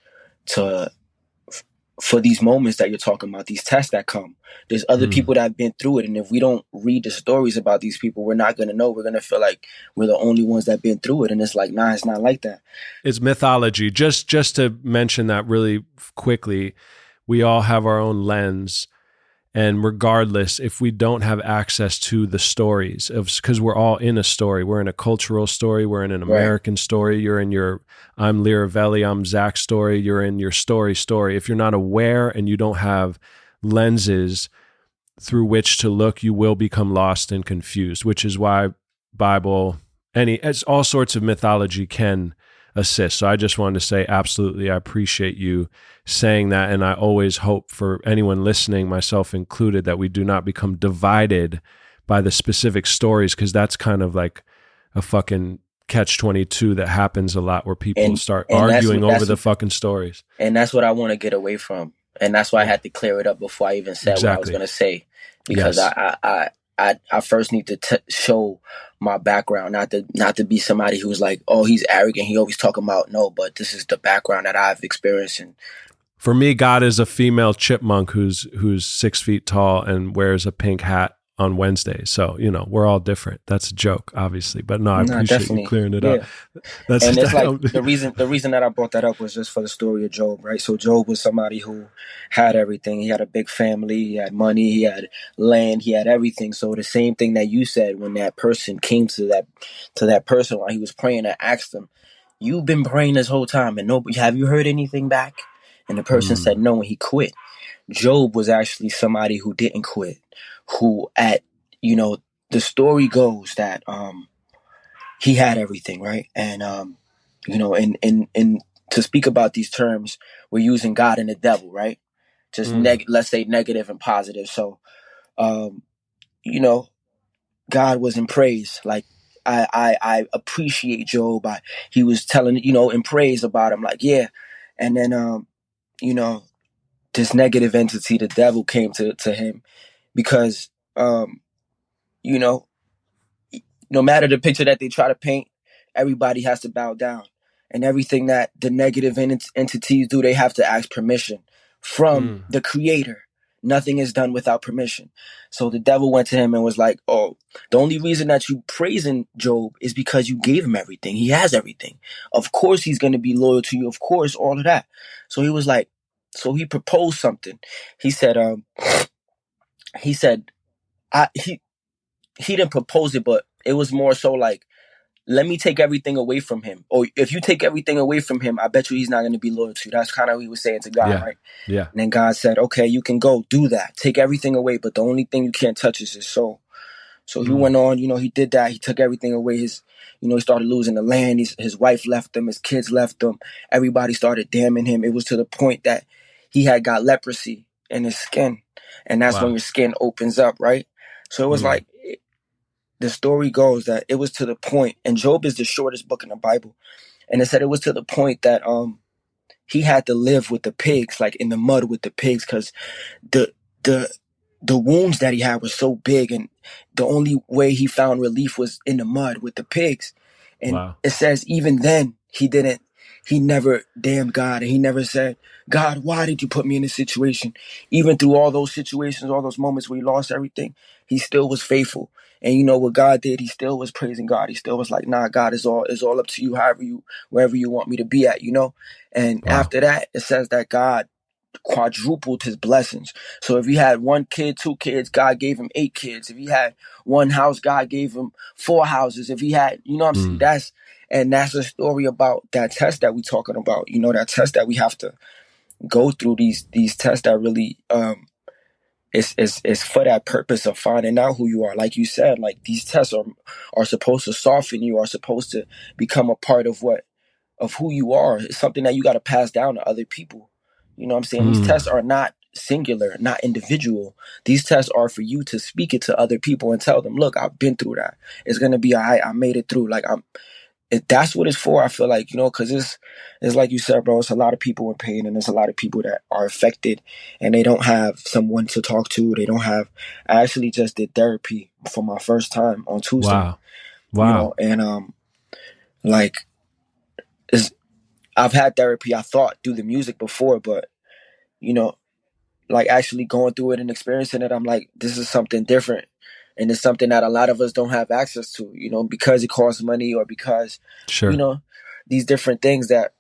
for these moments that you're talking about, these tests that come. There's other people that have been through it, and if we don't read the stories about these people, we're not going to know. We're going to feel like we're the only ones that have been through it, and it's like, nah, it's not like that. It's mythology. Just to mention that really quickly, we all have our own lens, and regardless, if we don't have access to the stories, because we're all in a story, we're in a cultural story, we're in an American story, you're in your I'm Lyrivelli, I'm Zach story, you're in your story. If you're not aware and you don't have lenses through which to look, you will become lost and confused, which is why Bible, all sorts of mythology can assist. So I just wanted to say, absolutely, I appreciate you saying that. And I always hope for anyone listening, myself included, that we do not become divided by the specific stories, because that's kind of like a fucking catch-22 that happens a lot, where people start arguing over the fucking stories. And that's what I want to get away from. And that's why I had to clear it up before I even said what I was going to say, because yes. I first need to show my background, not to be somebody who's like, oh, he's arrogant, he always talking about, no, but this is the background that I've experienced. And for me, God is a female chipmunk who's 6 feet tall and wears a pink hat on Wednesday. So, we're all different. That's a joke, obviously, but no, I appreciate you clearing it up. And it's like the reason that I brought that up was just for the story of Job, right? So Job was somebody who had everything. He had a big family, he had money, he had land, he had everything. So the same thing that you said, when that person came to that person while he was praying, and asked him, "You've been praying this whole time, and nobody, have you heard anything back?" And the person said no, and he quit. Job was actually somebody who didn't quit, who at you know, the story goes that he had everything, right? And you know, in to speak about these terms, we're using God and the devil, right? Just let's say negative and positive. So you know, God was in praise. Like I appreciate Job. He was telling, you know, in praise about him, like, yeah. And then you know, this negative entity, the devil, came to him because you know, no matter the picture that they try to paint, everybody has to bow down. And everything that the negative entities do, they have to ask permission from the creator. Nothing is done without permission. So the devil went to him and was like, oh, the only reason that you praising Job is because you gave him everything. He has everything. Of course he's going to be loyal to you. Of course, all of that. So he was like, so he proposed something. He said, he said, he didn't propose it, but it was more so like, let me take everything away from him. Or if you take everything away from him, I bet you he's not going to be loyal to you. That's kind of what he was saying to God, right? Yeah. And then God said, okay, you can go do that. Take everything away, but the only thing you can't touch is his soul. So he went on, you know, he did that. He took everything away. His, you know, he started losing the land. His wife left him. His kids left him. Everybody started damning him. It was to the point that he had got leprosy in his skin. And that's when your skin opens up, right? So it was like, the story goes that it was to the point, and Job is the shortest book in the Bible, and it said it was to the point that he had to live with the pigs, like in the mud with the pigs, because the the the wounds that he had were so big, and the only way he found relief was in the mud with the pigs. And it says even then he never damned God, and he never said, God, why did you put me in this situation? Even through all those situations, all those moments where he lost everything, he still was faithful. And you know what God did? He still was praising God. He still was like, nah, God, is all up to you, wherever you want me to be at, you know? And after that, it says that God quadrupled his blessings. So if he had 1 kid, 2 kids, God gave him 8 kids. If he had 1 house, God gave him 4 houses. If he had, you know what I'm saying? That's a story about that test that we're talking about. You know, that test that we have to go through, these tests that really it's for that purpose of finding out who you are. Like you said, like these tests are supposed to soften you, are supposed to become a part of who you are. It's something that you got to pass down to other people. You know what I'm saying? These tests are not singular, not individual. These tests are for you to speak it to other people and tell them, look, I've been through that. It's going to be all right. I made it through. Like that's what it's for. I feel like, you know, because it's like you said, bro, it's a lot of people in pain, and there's a lot of people that are affected and they don't have someone to talk to. They don't have, I actually just did therapy for my first time on Tuesday. Wow. You know, and like, I've had therapy, I thought, through the music before, but, you know, like actually going through it and experiencing it, I'm like, this is something different. And it's something that a lot of us don't have access to, you know, because it costs money, or because, you know, these different things that,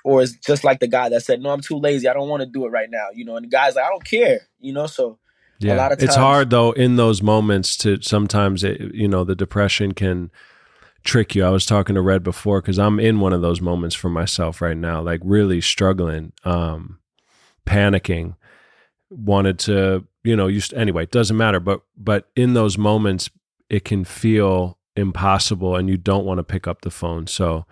or it's just like the guy that said, no, I'm too lazy, I don't want to do it right now, you know, and the guy's like, I don't care, you know, so a lot of times. It's hard, though, in those moments to sometimes, you know, the depression can trick you. I was talking to Red before because I'm in one of those moments for myself right now, like really struggling, panicking, wanted to, you know, anyway, it doesn't matter. But in those moments, it can feel impossible and you don't want to pick up the phone. So,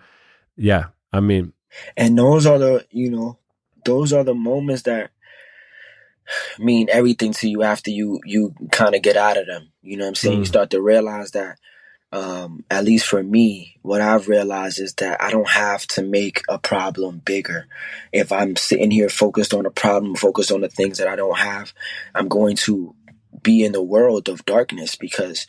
yeah, I mean. And those are the moments that mean everything to you after you kind of get out of them. You know what I'm saying? You start to realize that, at least for me, what I've realized is that I don't have to make a problem bigger. If I'm sitting here focused on a problem, focused on the things that I don't have, I'm going to be in the world of darkness, because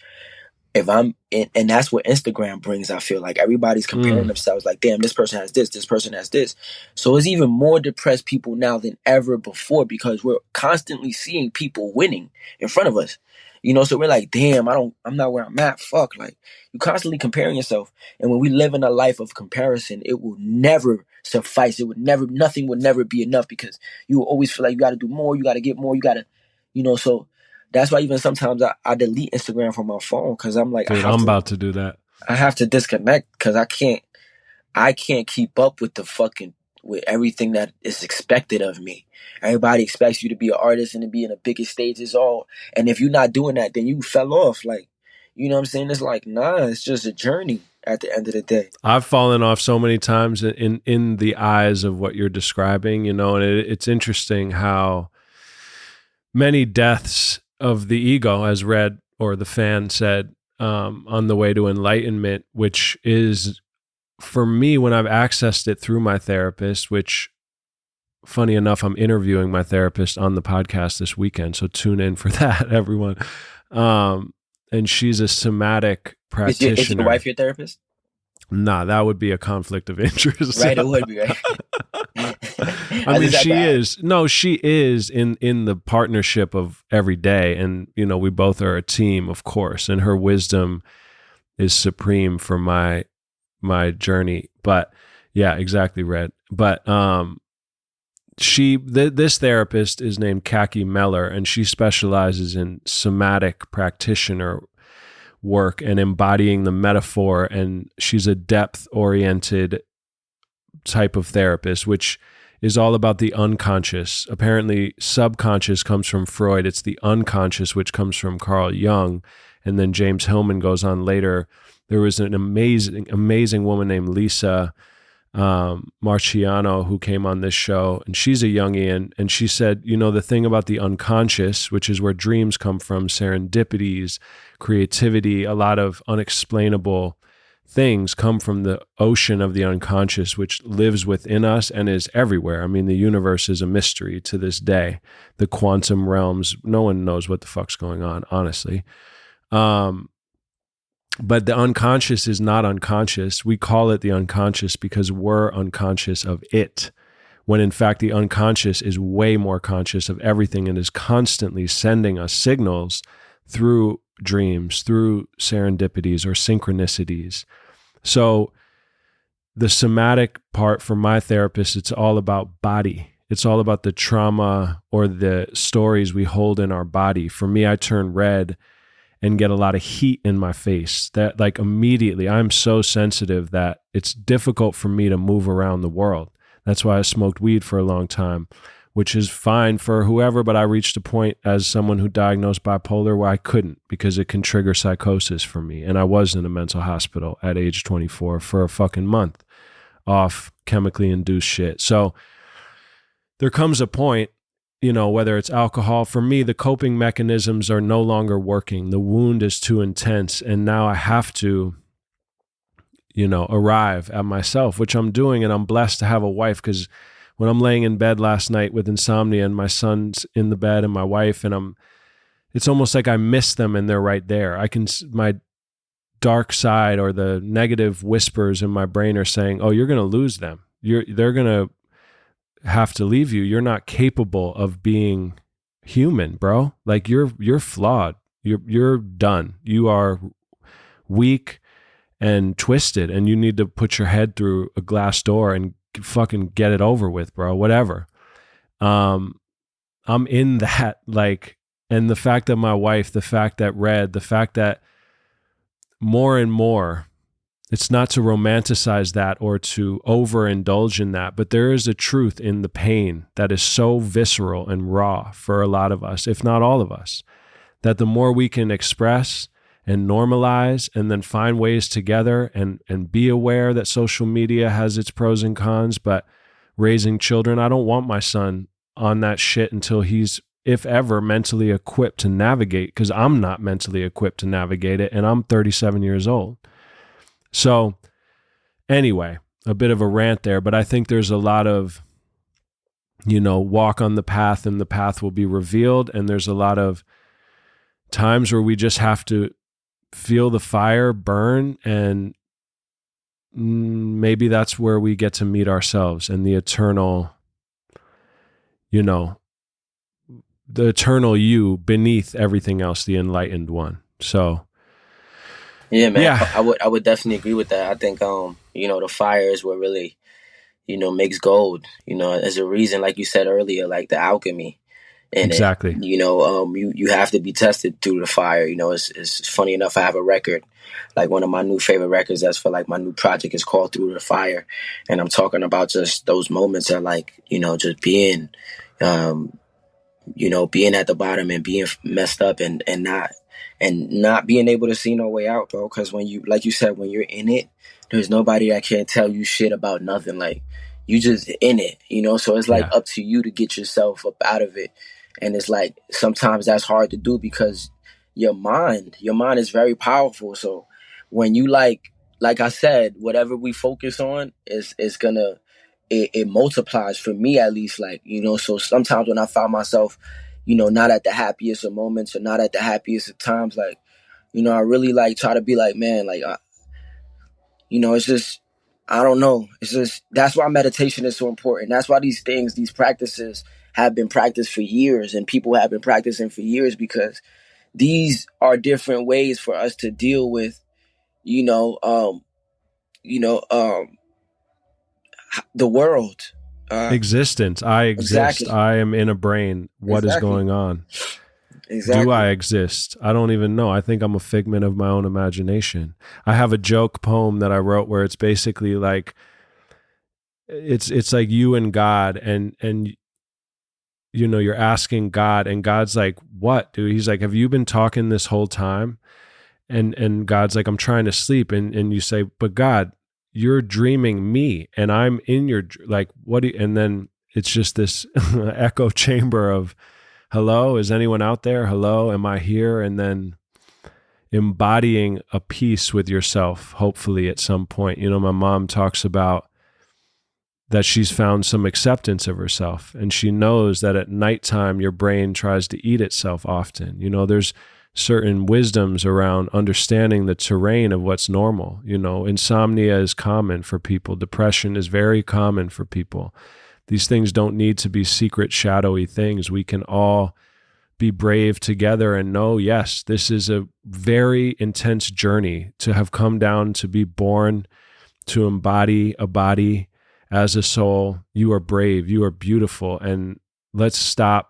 if I'm in, and that's what Instagram brings, I feel like everybody's comparing themselves, like, damn, this person has this person has this. So it's even more depressed people now than ever before, because we're constantly seeing people winning in front of us. You know, so we're like, damn, I'm not where I'm at. Fuck, like, you constantly comparing yourself. And when we live in a life of comparison, it will never suffice. Nothing would never be enough, because you will always feel like you got to do more, you got to get more, you got to, you know, so that's why even sometimes I delete Instagram from my phone, because I'm like, dude, I'm about to do that. I have to disconnect, because I can't keep up with the fucking with everything that is expected of me. Everybody expects you to be an artist and to be in the biggest stages all. And if you're not doing that, then you fell off. Like, you know what I'm saying? It's like, nah, it's just a journey at the end of the day. I've fallen off so many times in the eyes of what you're describing, and it's interesting how many deaths of the ego, as Red or the fan said, on the way to enlightenment, which is, for me, when I've accessed it through my therapist, which, funny enough, I'm interviewing my therapist on the podcast this weekend, so tune in for that, everyone. And she's a somatic practitioner. Is your wife your therapist? Nah, that would be a conflict of interest. Right, it would be, right? I mean, she is. No, she is in the partnership of every day. And, we both are a team, of course. And her wisdom is supreme for my journey. But yeah, exactly, Red. But this therapist is named Kaki Meller, and she specializes in somatic practitioner work and embodying the metaphor. And she's a depth-oriented type of therapist, which is all about the unconscious. Apparently, subconscious comes from Freud. It's the unconscious, which comes from Carl Jung. And then James Hillman goes on later. There was an amazing woman named Lisa Marciano who came on this show, and she's a Jungian, and she said, the thing about the unconscious, which is where dreams come from, serendipities, creativity, a lot of unexplainable things come from the ocean of the unconscious, which lives within us and is everywhere. I mean, the universe is a mystery to this day. The quantum realms, no one knows what the fuck's going on, honestly. But the unconscious is not unconscious. We call it the unconscious because we're unconscious of it, when in fact the unconscious is way more conscious of everything and is constantly sending us signals through dreams, through serendipities or synchronicities. So the somatic part for my therapist, it's all about body. It's all about the trauma or the stories we hold in our body. For me, I turn red and get a lot of heat in my face that, like, immediately, I'm so sensitive that it's difficult for me to move around the world. That's why I smoked weed for a long time, which is fine for whoever, but I reached a point as someone who diagnosed bipolar where I couldn't, because it can trigger psychosis for me. And I was in a mental hospital at age 24 for a fucking month off chemically induced shit. So there comes a point, whether it's alcohol, for me, the coping mechanisms are no longer working. The wound is too intense. And now I have to, arrive at myself, which I'm doing. And I'm blessed to have a wife, because when I'm laying in bed last night with insomnia and my son's in the bed and my wife, and it's almost like I miss them and they're right there. My dark side or the negative whispers in my brain are saying, oh, you're going to lose them. They're going to have to leave you. You're not capable of being human, bro. Like you're flawed. You're done. You are weak and twisted, and you need to put your head through a glass door and fucking get it over with, bro. Whatever. I'm in that, like, and the fact that my wife, the fact that Red, the fact that more and more, it's not to romanticize that or to overindulge in that, but there is a truth in the pain that is so visceral and raw for a lot of us, if not all of us, that the more we can express and normalize and then find ways together and be aware that social media has its pros and cons, but raising children, I don't want my son on that shit until he's, if ever, mentally equipped to navigate, because I'm not mentally equipped to navigate it, and I'm 37 years old. So anyway, a bit of a rant there, but I think there's a lot of, walk on the path and the path will be revealed. And there's a lot of times where we just have to feel the fire burn, and maybe that's where we get to meet ourselves and the eternal, the eternal you beneath everything else, the enlightened one. So yeah, man, yeah. I would definitely agree with that. I think, the fire is what really, makes gold, as a reason, like you said earlier, like the alchemy, And Exactly. you have to be tested through the fire. It's funny enough. I have a record, like one of my new favorite records. That's for like my new project is called Through the Fire, and I'm talking about just those moments of like just being, um, being at the bottom and being messed up and not being able to see no way out, bro. Because when you, like you said, when you're in it, there's nobody that can tell you shit about nothing. Like you just in it, So it's like Yeah. up to you to get yourself up out of it. And it's like sometimes that's hard to do because your mind is very powerful. So when you like I said, whatever we focus on is gonna it multiplies for me at least. Like so sometimes when I find myself not at the happiest of moments or not at the happiest of times, like I really like try to be like, man, like it's just, I don't know, it's just, that's why meditation is so important. That's why these practices have been practiced for years and people have been practicing for years, because these are different ways for us to deal with you know um you know um the world. Existence. I exist. Exactly. I am in a brain. What is Exactly. going on? Do I Exactly. exist? I don't even know. I think I'm a figment of my own imagination. I have a joke poem that I wrote where it's basically like it's like you and God, and you're asking God, and God's like, "What, dude?" He's like, "Have you been talking this whole time?" And God's like, "I'm trying to sleep." And you say, "But God, you're dreaming me and I'm in your like what do you, and then it's just this echo chamber of, hello, is anyone out there? Hello, am I here? And then embodying a peace with yourself, hopefully at some point. My mom talks about that she's found some acceptance of herself, and she knows that at nighttime your brain tries to eat itself often. There's certain wisdoms around understanding the terrain of what's normal. Insomnia is common for people. Depression is very common for people. These things don't need to be secret, shadowy things. We can all be brave together and know, yes, this is a very intense journey to have come down, to be born, to embody a body as a soul. You are brave, you are beautiful, and let's stop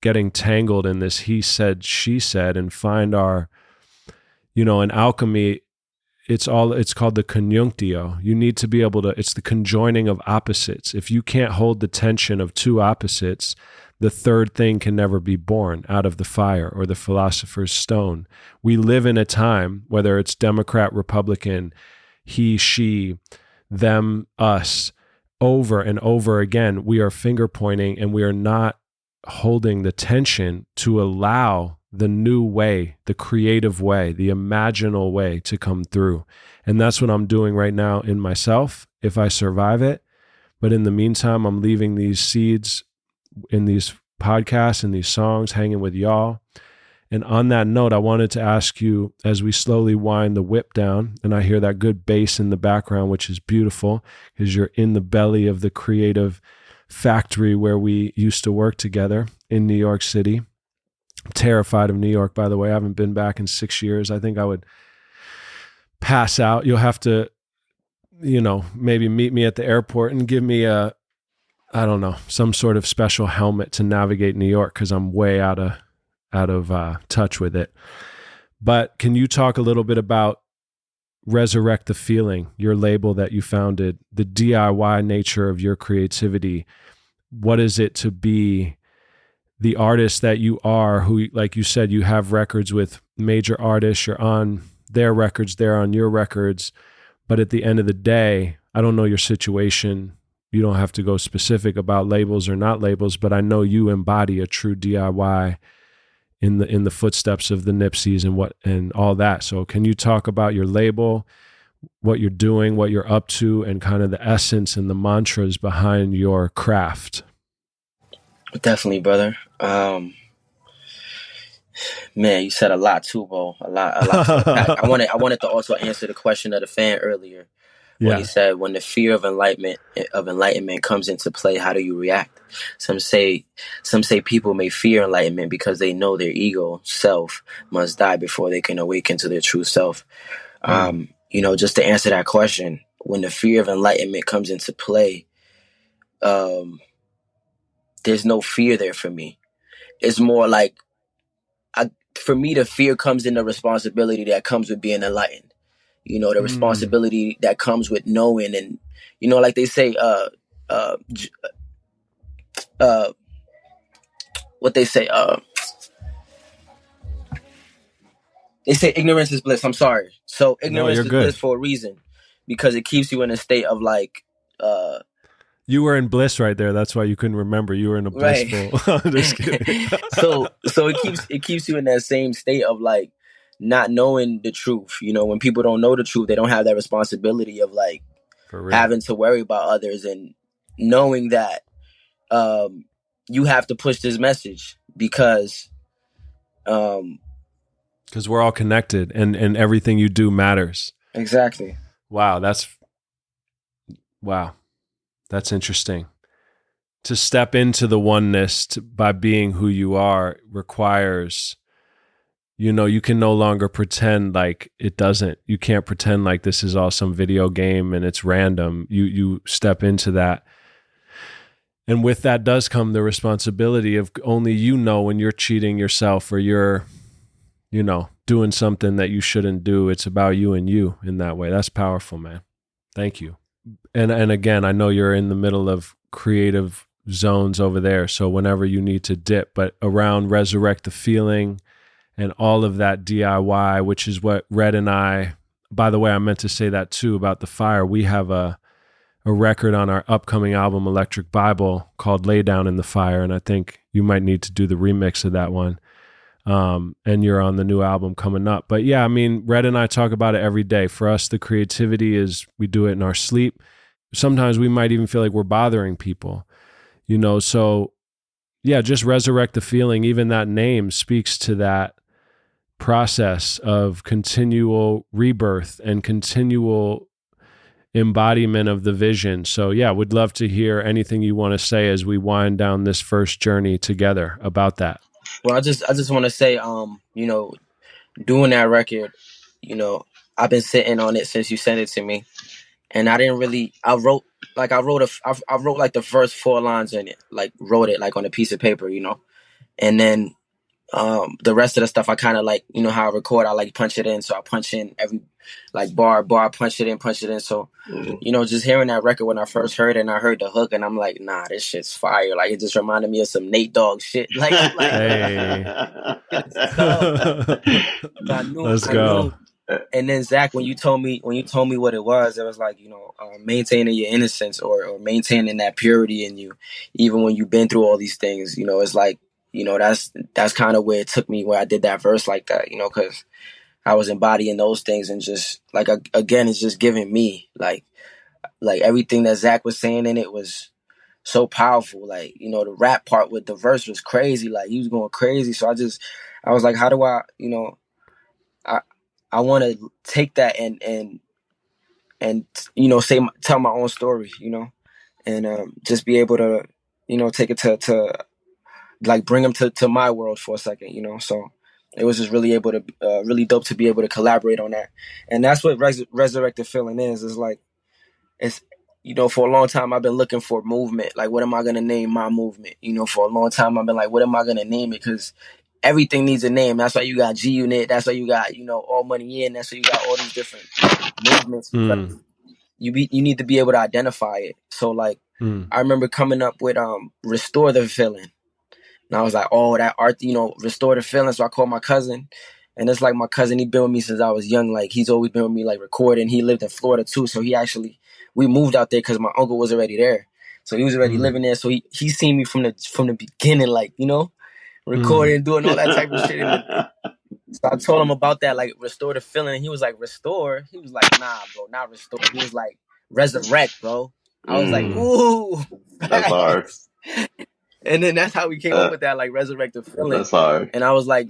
getting tangled in this he said, she said, and find our, in alchemy, it's called the conjunctio. You need to be able to, it's the conjoining of opposites. If you can't hold the tension of two opposites, the third thing can never be born out of the fire or the philosopher's stone. We live in a time, whether it's Democrat, Republican, he, she, them, us, over and over again, we are finger pointing and we are not holding the tension to allow the new way, the creative way, the imaginal way to come through. And that's what I'm doing right now in myself, if I survive it. But in the meantime, I'm leaving these seeds in these podcasts and these songs hanging with y'all. And on that note, I wanted to ask you, as we slowly wind the whip down, and I hear that good bass in the background, which is beautiful because you're in the belly of the creative factory where we used to work together in New York City. I'm terrified of New York, by the way. I haven't been back in 6 years. I think I would pass out. You'll have to, maybe meet me at the airport and give me I don't know, some sort of special helmet to navigate New York, because I'm way out of touch with it. But can you talk a little bit about Resurrect the Feeling, your label that you founded, the DIY nature of your creativity? What is it to be the artist that you are, who, like you said, you have records with major artists, you're on their records, they're on your records, but at the end of the day, I don't know your situation. You don't have to go specific about labels or not labels, but I know you embody a true DIY in the footsteps of the Nipseys and all that. So can you talk about your label, what you're doing, what you're up to, and kind of the essence and the mantras behind your craft? Definitely, brother. Man, you said a lot too, Bo. A lot to unpack. I wanted to also answer the question of the fan earlier when he Yeah. said, when the fear of enlightenment comes into play, how do you react? Some say people may fear enlightenment because they know their ego self must die before they can awaken to their true self. Just to answer that question, when the fear of enlightenment comes into play, there's no fear there for me. it's more like for me, the fear comes in the responsibility that comes with being enlightened. The Mm. responsibility that comes with knowing, and like they say, uh, uh, what they say ignorance is bliss. I'm sorry. So No, ignorance you're is bliss good. for a reason, because it keeps you in a state of like, uh, You were in bliss right there. That's why you couldn't remember. You were in a right. blissful. I'm just kidding. So it keeps you in that same state of like not knowing the truth. When people don't know the truth, they don't have that responsibility of like For real. having to worry about others, and knowing that um, you have to push this message because um, Because we're all connected, and everything you do matters. exactly. Wow, wow, that's interesting. To step into the oneness by being who you are requires, you can no longer pretend like it doesn't. You can't pretend like this is all some video game and it's random. You step into that. And with that does come the responsibility of only when you're cheating yourself or you're, doing something that you shouldn't do. It's about you and you in that way. That's powerful, man. Thank you. And again, I know you're in the middle of creative zones over there. So whenever you need to dip, but around Resurrect the Feeling and all of that DIY, which is what Red and I, by the way, I meant to say that too about the fire. We have a record on our upcoming album, Electric Bible, called Lay Down in the Fire. And I think you might need to do the remix of that one. And you're on the new album coming up. But yeah, I mean, Red and I talk about it every day. For us, the creativity is we do it in our sleep. Sometimes we might even feel like we're bothering people, so yeah, just Resurrect the Feeling. Even that name speaks to that process of continual rebirth and continual embodiment of the vision. So yeah, would love to hear anything you want to say as we wind down this first journey together about that. Well, I just want to say, doing that record, I've been sitting on it since you sent it to me, and I didn't really. I wrote like the first 4 lines in it, like wrote it like on a piece of paper, and then the rest of the stuff I kind of like, how I record, I like punch it in. So I punch in every like bar, punch it in. So, just hearing that record when I first heard it and I heard the hook and I'm like, nah, this shit's fire. Like it just reminded me of some Nate Dogg shit. Like I'm like, Hey. it's tough. I knew, Let's I knew. go. And then Zach, when you told me what it was like, maintaining your innocence or maintaining that purity in you, even when you've been through all these things. It's like, that's kind of where it took me, where I did that verse like that, because I was embodying those things, and just like again, it's just giving me like everything that Zach was saying in it was so powerful. Like, the rap part with the verse was crazy. Like he was going crazy. So I was like, how do I I want to take that and tell my own story, and just be able to take it to like bring them to my world for a second, so it was just really dope to be able to collaborate on that. And that's what Resurrected Feeling is like, it's for a long time I've been looking for movement, like what am I going to name my movement. For a long time I've been like, what am I going to name it, because everything needs a name. That's why you got G Unit, that's why you got All Money In, that's why you got all these different movements, because Mm, you need to be able to identify it. So like mm, I remember coming up with Restore the Feeling. And I was like, oh, that art, restore the feeling. So I called my cousin. And it's like my cousin, he been with me since I was young. Like he's always been with me, like recording. He lived in Florida too. So we moved out there because my uncle was already there. So he was already mm, living there. So he seen me from the beginning, like, mm. recording, doing all that type of shit. And so I told him about that, like restore the feeling. And he was like, restore? He was like, nah, bro, not restore. He was like, resurrect, bro. I was like, Mm. ooh, That's hard. facts. And then that's how we came up Uh, with that, like resurrected feeling. that's hard. And I was like,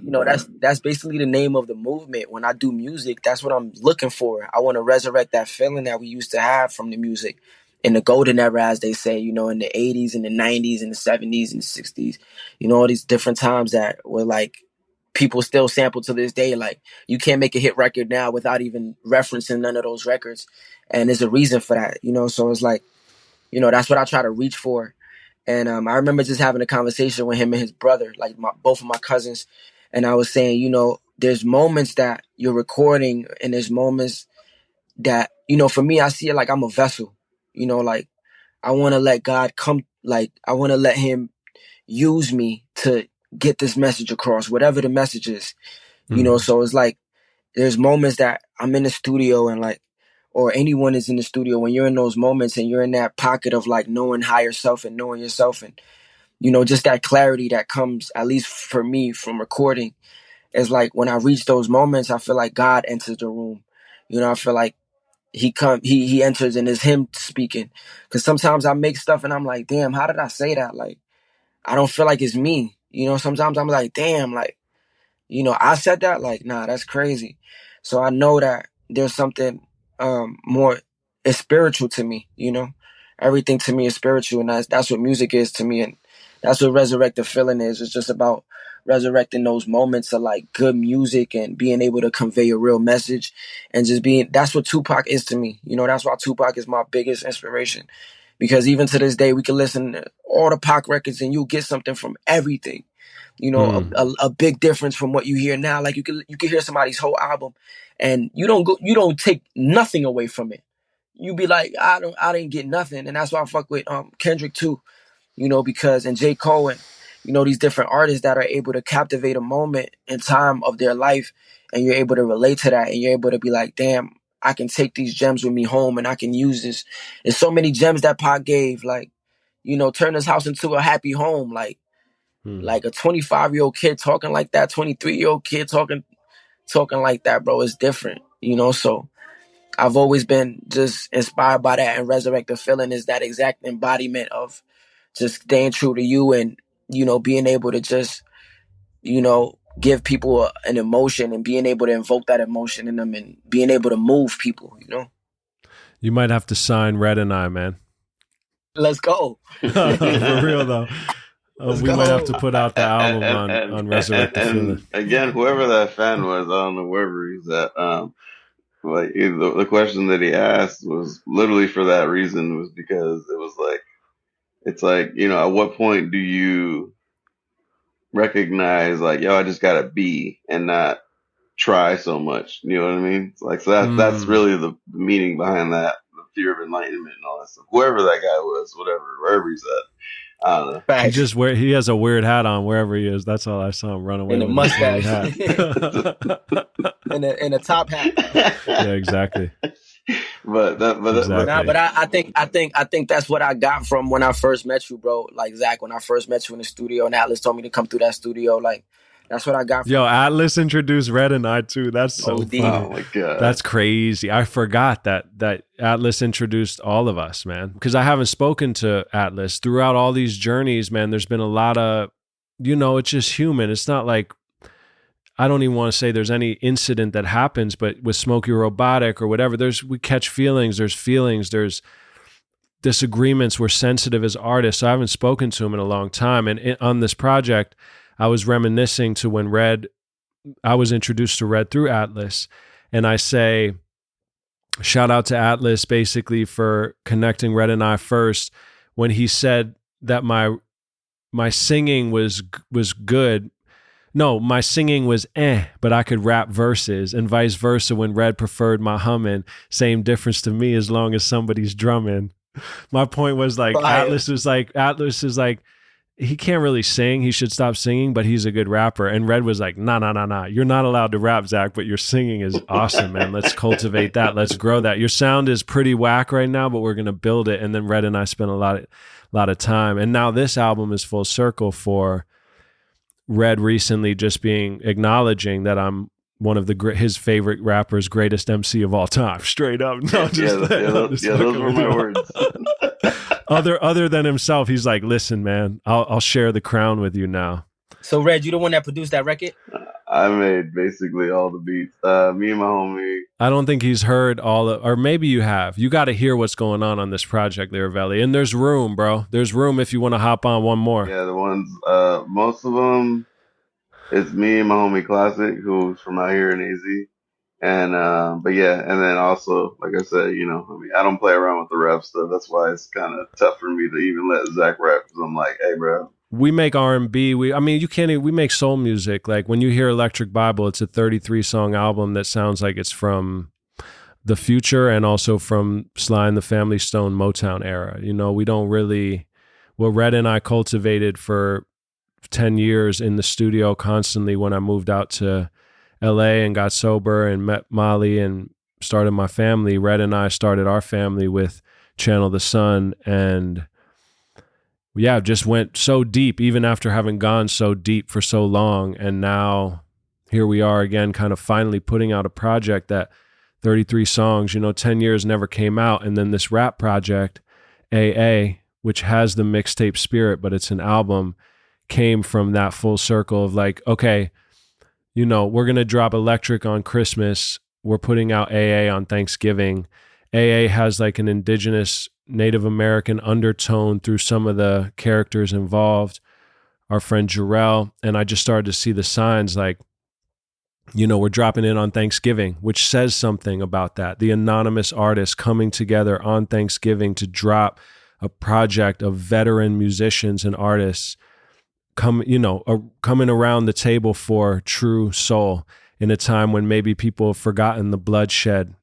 that's basically the name of the movement. When I do music, that's what I'm looking for. I want to resurrect that feeling that we used to have from the music in the golden era, as they say, in the 80s and the 90s and the 70s and the 60s, all these different times that were like people still sample to this day. Like you can't make a hit record now without even referencing none of those records. And there's a reason for that, so it's like, that's what I try to reach for. And I remember just having a conversation with him and his brother, like both of my cousins. And I was saying, there's moments that you're recording, and there's moments that, for me, I see it like I'm a vessel. Like I want to let God come, like I want to let him use me to get this message across, whatever the message is. So it's like there's moments that I'm in the studio, and like, or anyone is in the studio, when you're in those moments and you're in that pocket of like knowing higher self and knowing yourself, and just that clarity that comes, at least for me, from recording, is like when I reach those moments, I feel like God enters the room. I feel like he enters, and it's him speaking. Because sometimes I make stuff and I'm like, damn, how did I say that? Like, I don't feel like it's me. Sometimes I'm like, damn, like, I said that, like, nah, that's crazy. So I know that there's something more, it's spiritual to me, everything to me is spiritual, and that's what music is to me. And that's what Resurrect the Feeling is. It's just about resurrecting those moments of like good music and being able to convey a real message, and just that's what Tupac is to me. That's why Tupac is my biggest inspiration, because even to this day, we can listen to all the Pac records and you'll get something from everything. A big difference from what you hear now. Like you can hear somebody's whole album, and you don't take nothing away from it. You be like, I didn't get nothing. And that's why I fuck with Kendrick too, because, and J. Cole, and these different artists that are able to captivate a moment in time of their life, and you're able to relate to that, and you're able to be like, damn, I can take these gems with me home, and I can use this. There's so many gems that Pac gave, like, turn this house into a happy home, like a 25-year-old kid talking like that, 23-year-old kid talking like that, bro, is different, So I've always been just inspired by that, and Resurrect the Feeling is that exact embodiment of just staying true to you, and being able to just give people an emotion, and being able to invoke that emotion in them, and being able to move people. You might have to sign Red and I, man. Let's go. For real though. We might have to put out the album on Resurrect the Feeling. And again, whoever that fan was, I don't know wherever he's at. Like the question that he asked was literally for that reason, was because it was like, it's like, at what point do you recognize like, yo, I just gotta be and not try so much? You know what I mean? It's like, so that's really the meaning behind that, the fear of enlightenment and all that stuff. Whoever that guy was, wherever he's at. I don't know. He has a weird hat on wherever he is. That's all I saw him run away in a with. Mustache. Hat. in a top hat. Yeah, exactly. I think that's what I got from when I first met you, bro. Like, Zach, when I first met you in the studio, and Atlas told me to come through that studio, like, that's what I got from Yo, Atlas introduced Red and I too. That's so funny. Oh my God. That's crazy. I forgot that Atlas introduced all of us, man. Because I haven't spoken to Atlas throughout all these journeys, man. There's been a lot of, it's just human. It's not like, I don't even want to say there's any incident that happens, but with Smokey Robotic or whatever, we catch feelings, there's disagreements. We're sensitive as artists. So I haven't spoken to him in a long time. And on this project, I was reminiscing to when I was introduced to Red through Atlas. And I say, shout out to Atlas basically for connecting Red and I first, when he said that my singing was good. No, my singing was but I could rap verses, and vice versa when Red preferred my humming. Same difference to me as long as somebody's drumming. My point was like, Atlas is like, he can't really sing. He should stop singing, but he's a good rapper. And Red was like, nah. You're not allowed to rap, Zach, but your singing is awesome, man. Let's cultivate that. Let's grow that. Your sound is pretty whack right now, but we're going to build it. And then Red and I spent a lot of time. And now this album is full circle for Red recently just acknowledging that I'm one of his favorite rappers, greatest MC of all time. Straight up. No, those were my words. Other than himself, he's like, listen, man, I'll share the crown with you now. So, Red, you the one that produced that record? I made basically all the beats. Me and my homie. I don't think he's heard or maybe you have. You got to hear what's going on this project, Lyrivelli. And there's room, bro. There's room if you want to hop on one more. Yeah, the ones, most of them, it's me and my homie Classic, who's from out here in AZ. And but yeah, and then also, like I said, you know, I mean, I don't play around with the rap stuff. That's why it's kind of tough for me to even let Zach rap, because I'm like, hey, bro. We make R&B. I mean, you can't. We make soul music. Like when you hear Electric Bible, it's a 33 song album that sounds like it's from the future and also from Sly and the Family Stone Motown era. You know, we don't really. What Red and I cultivated for 10 years in the studio constantly when I moved out to LA and got sober and met Molly and started my family. Red and I started our family with Channel the Sun, and yeah, just went so deep even after having gone so deep for so long. And now here we are again, kind of finally putting out a project that 33 songs, 10 years never came out. And then this rap project, AA, which has the mixtape spirit, but it's an album, came from that full circle of like, okay, we're going to drop Electric on Christmas. We're putting out AA on Thanksgiving. AA has like an indigenous Native American undertone through some of the characters involved, our friend Jarrell. And I just started to see the signs like, we're dropping in on Thanksgiving, which says something about that. The anonymous artists coming together on Thanksgiving to drop a project of veteran musicians and artists coming around the table for true soul in a time when maybe people have forgotten the bloodshed,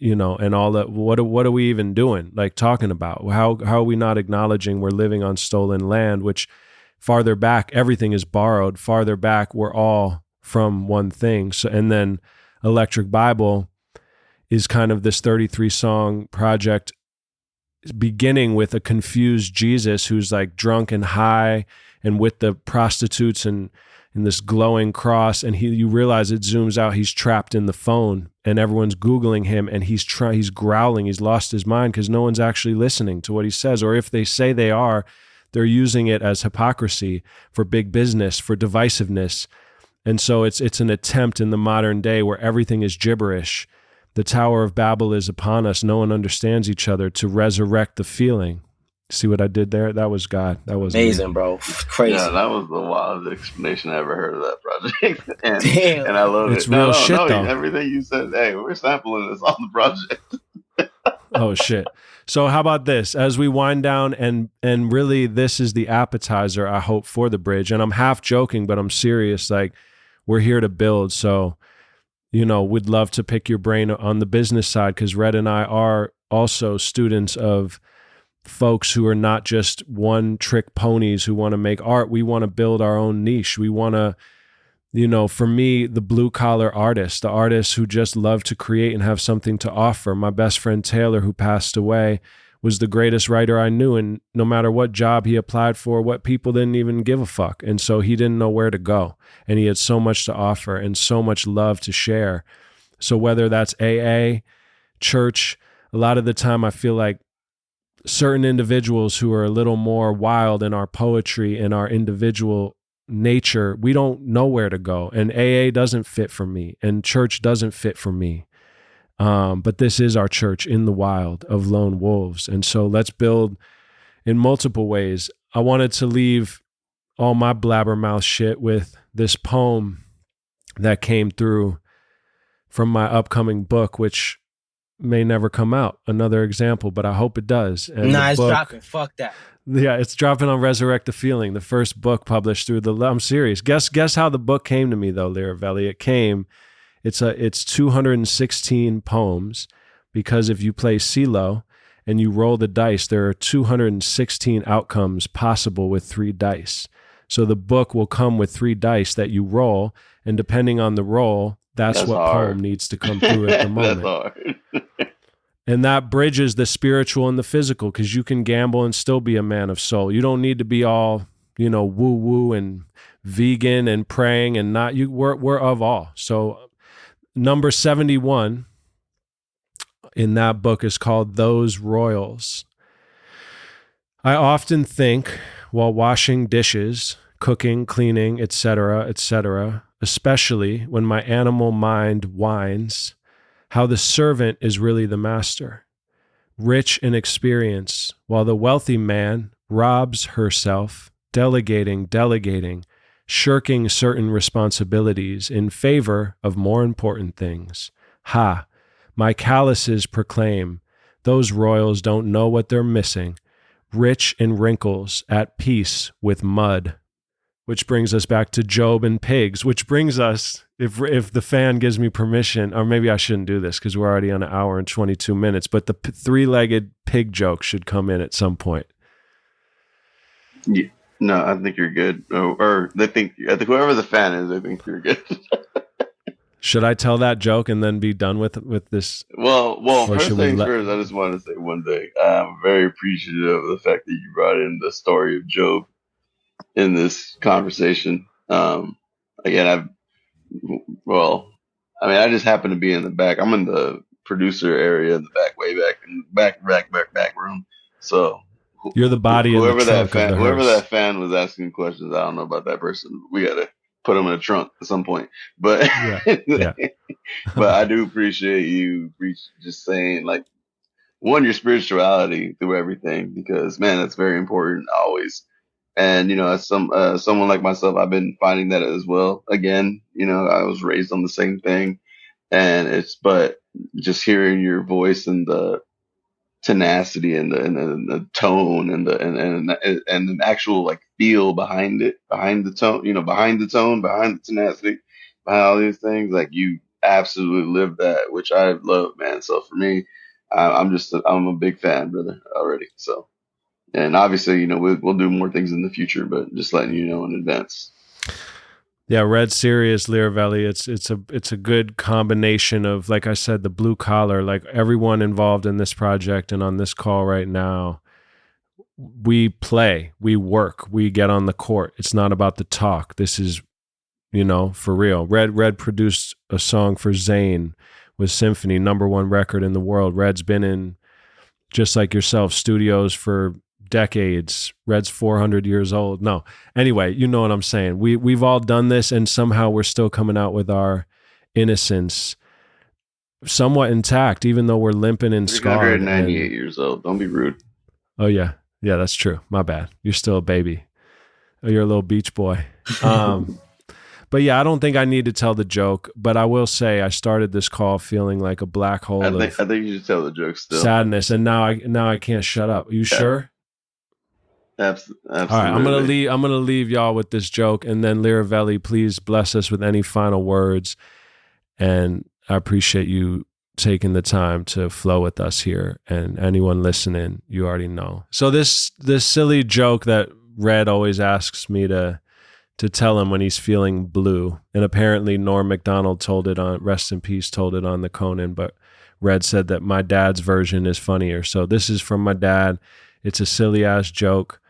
and all that. What are we even doing? Like talking about how are we not acknowledging we're living on stolen land, which farther back, everything is borrowed. Farther back, we're all from one thing. So, and then Electric Bible is kind of this 33 song project beginning with a confused Jesus who's like drunk and high and with the prostitutes and this glowing cross, and you realize it zooms out, he's trapped in the phone and everyone's Googling him, and he's growling, he's lost his mind because no one's actually listening to what he says, or if they say they are, they're using it as hypocrisy for big business, for divisiveness. And so it's an attempt in the modern day where everything is gibberish. The Tower of Babel is upon us. No one understands each other, to resurrect the feeling. See what I did there? That was God. That was amazing, me. bro. Crazy. Yeah, that was the wildest explanation I ever heard of that project. and Damn. and I love It's it. real No, shit, though. everything you said, hey, we're sampling this on the project. Oh shit. So how about this? As we wind down, and really this is the appetizer, I hope, for the bridge. And I'm half joking, but I'm serious. Like, we're here to build. So, we'd love to pick your brain on the business side, because Red and I are also students of folks who are not just one trick ponies who want to make art. We want to build our own niche. We want to, for me, the blue collar artists, the artists who just love to create and have something to offer. My best friend Taylor, who passed away, was the greatest writer I knew. And no matter what job he applied for, what people didn't even give a fuck. And so he didn't know where to go. And he had so much to offer and so much love to share. So whether that's AA, church, a lot of the time I feel like certain individuals who are a little more wild in our poetry and our individual nature, we don't know where to go. And AA doesn't fit for me, and church doesn't fit for me. But this is our church in the wild of lone wolves. And so let's build in multiple ways. I wanted to leave all my blabbermouth shit with this poem that came through from my upcoming book, which may never come out. Another example, but I hope it does. And it's dropping. Fuck that. Yeah, it's dropping on Resurrect the Feeling, the first book published through I'm serious. Guess how the book came to me though, Lyrivelli. It came. It's 216 poems, because if you play CeeLo and you roll the dice, there are 216 outcomes possible with 3 dice. So the book will come with 3 dice that you roll, and depending on the roll, that's what hard. poem needs to come through at the moment. That's hard. And that bridges the spiritual and the physical, because you can gamble and still be a man of soul. You don't need to be all, woo-woo and vegan and praying and not. We're of all. So number 71 in that book is called Those Royals. I often think while washing dishes, cooking, cleaning, etc., especially when my animal mind whines, how the servant is really the master, rich in experience, while the wealthy man robs herself, delegating, shirking certain responsibilities in favor of more important things, Ha! My calluses proclaim, those royals don't know what they're missing. Rich in wrinkles, at peace with mud. Which brings us back to Job and pigs, which brings us, if the fan gives me permission, or maybe I shouldn't do this because we're already on an hour and 22 minutes, but the three-legged pig joke should come in at some point. Yeah. No, I think you're good. Or I think whoever the fan is, I think you're good. Should I tell that joke and then be done with this? Well, Or first should we things let? first, I just want to say one thing. I'm very appreciative of the fact that you brought in the story of Job in this conversation. Again, I just happen to be in the back. I'm in the producer area in the back, way back in the back room. So You're the body in the trunk of the whoever hearse. that fan was asking questions, I don't know about that person. We gotta put them in a trunk at some point. But Yeah. but I do appreciate you just saying, like, one, your spirituality through everything, because man, that's very important always. And as someone like myself, I've been finding that as well. Again, I was raised on the same thing, and but just hearing your voice and the tenacity and the tone and the actual like feel behind it, behind the tone, behind the tone, behind the tenacity, behind all these things, like you absolutely live that, which I love, man. So for me, I'm a big fan, brother, already. So, and obviously, we'll do more things in the future, but just letting you know in advance. Yeah, Red Sirius Lyrivelli, it's a good combination of, like I said, the blue collar, like everyone involved in this project and on this call right now. We play, we work, we get on the court. It's not about the talk. This is, for real. Red produced a song for Zayn with Symphony, #1 record in the world. Red's been in, just like yourself, studios for decades. Red's 400 years old. No, anyway, you know what I'm saying. We've all done this, and somehow we're still coming out with our innocence somewhat intact, even though we're limping and scarred. 398 years old. Don't be rude. Oh yeah, that's true. My bad. You're still a baby. Oh, you're a little beach boy. But yeah, I don't think I need to tell the joke, but I will say I started this call feeling like a black hole I think you should tell the joke still. Sadness, and now I can't shut up. You sure? Absolutely. All right, I'm gonna leave y'all with this joke, and then Lyrivelli, please bless us with any final words. And I appreciate you taking the time to flow with us here, and anyone listening, you already know. So this silly joke that Red always asks me to tell him when he's feeling blue, and apparently Norm Macdonald told it on Rest in Peace, told it on the Conan, but Red said that my dad's version is funnier. So this is from my dad. It's a silly ass joke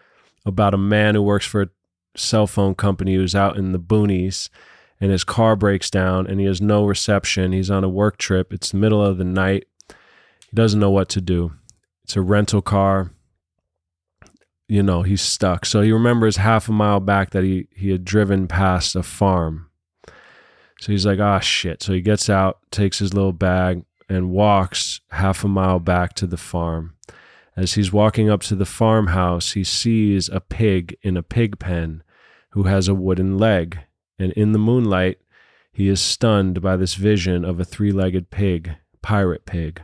about a man who works for a cell phone company who's out in the boonies, and his car breaks down and he has no reception. He's on a work trip. It's the middle of the night. He doesn't know what to do. It's a rental car. He's stuck. So he remembers half a mile back that he had driven past a farm. So he's like, ah, shit. So he gets out, takes his little bag, and walks half a mile back to the farm. As he's walking up to the farmhouse, he sees a pig in a pig pen who has a wooden leg. And in the moonlight, he is stunned by this vision of a three-legged pig, pirate pig.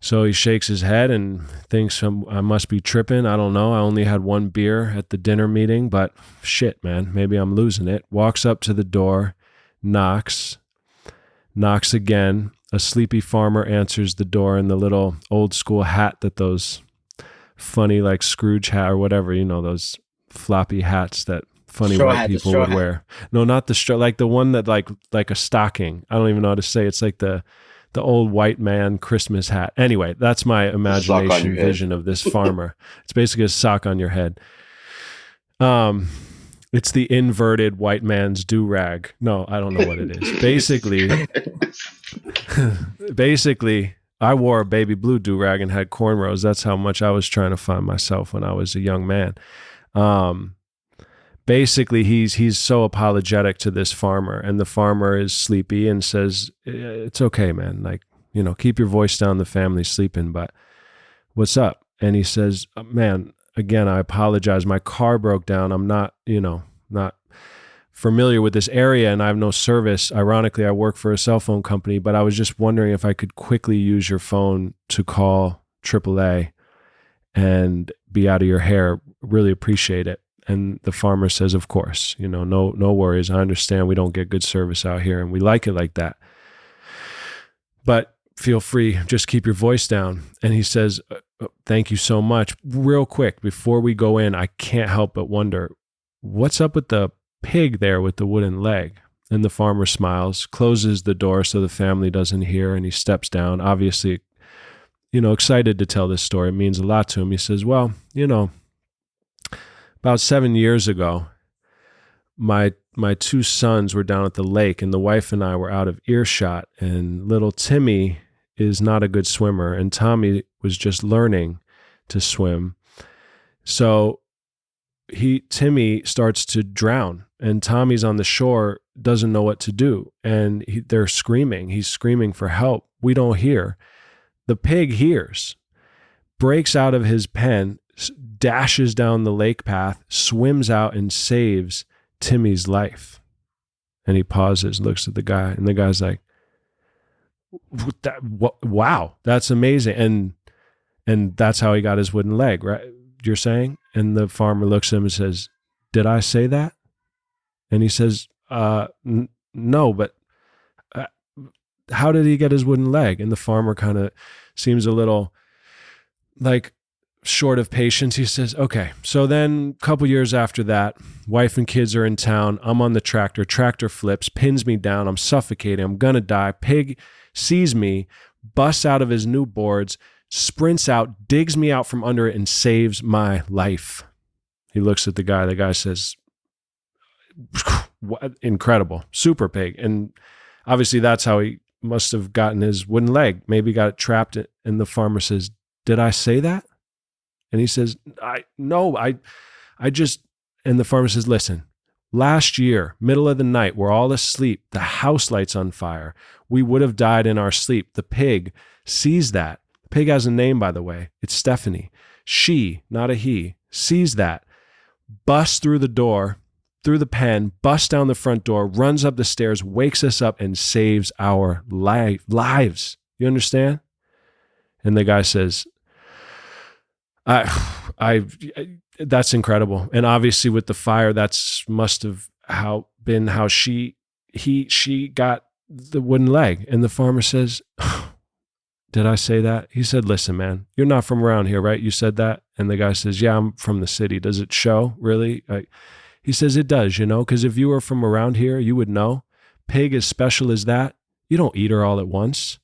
So he shakes his head and thinks, I must be tripping. I don't know. I only had one beer at the dinner meeting, but shit, man, maybe I'm losing it. Walks up to the door, knocks again. A sleepy farmer answers the door in the little old school hat that those funny, like Scrooge hat or whatever, those floppy hats that funny white people would wear. No, not the straw, like the one that like a stocking. I don't even know how to say. It's like the old white man Christmas hat. Anyway, that's my imagination vision of this farmer. It's basically a sock on your head. It's the inverted white man's do-rag. No, I don't know what it is. Basically, I wore a baby blue do-rag and had cornrows. That's how much I was trying to find myself when I was a young man. Basically, he's so apologetic to this farmer, and the farmer is sleepy and says, it's okay, man. Like, keep your voice down. The family's sleeping, but what's up? And he says, man, again, I apologize. My car broke down. I'm not familiar with this area and I have no service. Ironically, I work for a cell phone company, but I was just wondering if I could quickly use your phone to call AAA and be out of your hair. Really appreciate it." And the farmer says, "Of course, no worries. I understand we don't get good service out here and we like it like that. But feel free, just keep your voice down." And he says, "Thank you so much. Real quick, before we go in, I can't help but wonder, what's up with the pig there with the wooden leg?" And the farmer smiles, closes the door so the family doesn't hear, and he steps down, obviously, excited to tell this story. It means a lot to him. He says, "Well, about 7 years ago, my two sons were down at the lake, and the wife and I were out of earshot, and little Timmy is not a good swimmer, and Tommy was just learning to swim. So Timmy starts to drown, and Tommy's on the shore, doesn't know what to do, and they're screaming. He's screaming for help. We don't hear. The pig hears, breaks out of his pen, dashes down the lake path, swims out, and saves Timmy's life." And he pauses, looks at the guy, and the guy's like, "Wow, that's amazing." And that's how he got his wooden leg, right? You're saying? And the farmer looks at him and says, "Did I say that?" And he says, "No, but how did he get his wooden leg?" And the farmer kind of seems a little like short of patience. He says, "Okay, so then a couple years after that, wife and kids are in town. I'm on the tractor flips, pins me down. I'm suffocating. I'm going to die. Pig sees me, busts out of his new boards, sprints out, digs me out from under it, and saves my life." He looks at the guy. The guy says, "Incredible, super pig." And obviously that's how he must have gotten his wooden leg. Maybe got it trapped. And the farmer says, "Did I say that?" And he says, I just," and the farmer says, "Listen, last year, middle of the night, we're all asleep. The house light's on fire. We would have died in our sleep. The pig sees that. The pig has a name, by the way. It's Stephanie. She, not a he, sees that, busts through the door, through the pen, busts down the front door, runs up the stairs, wakes us up, and saves our lives. You understand?" And the guy says, that's incredible. And obviously with the fire, that's must have been how she got the wooden leg. And the farmer says, "Did I say that?" He said, "Listen, man, you're not from around here, right? You said that." And the guy says, "Yeah, I'm from the city. Does it show, really?" He says, "It does, because if you were from around here, you would know. Pig as special as that, you don't eat her all at once."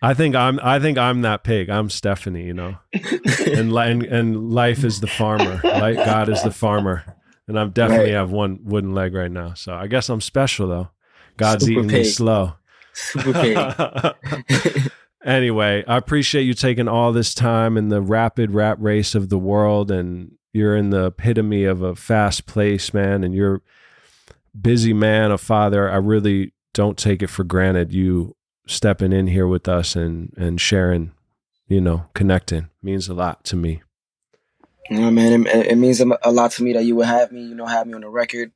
I think I'm that pig. I'm Stephanie, and life is the farmer. Like God is the farmer, and I definitely have one wooden leg right now. So I guess I'm special though. God's super eating pig. Me slow. Super pig. Anyway, I appreciate you taking all this time in the rapid rat race of the world, and you're in the epitome of a fast place, man. And you're busy man, a father. I really don't take it for granted you stepping in here with us and sharing, connecting means a lot to me. Yeah, man, it means a lot to me that you would have me, have me on the record,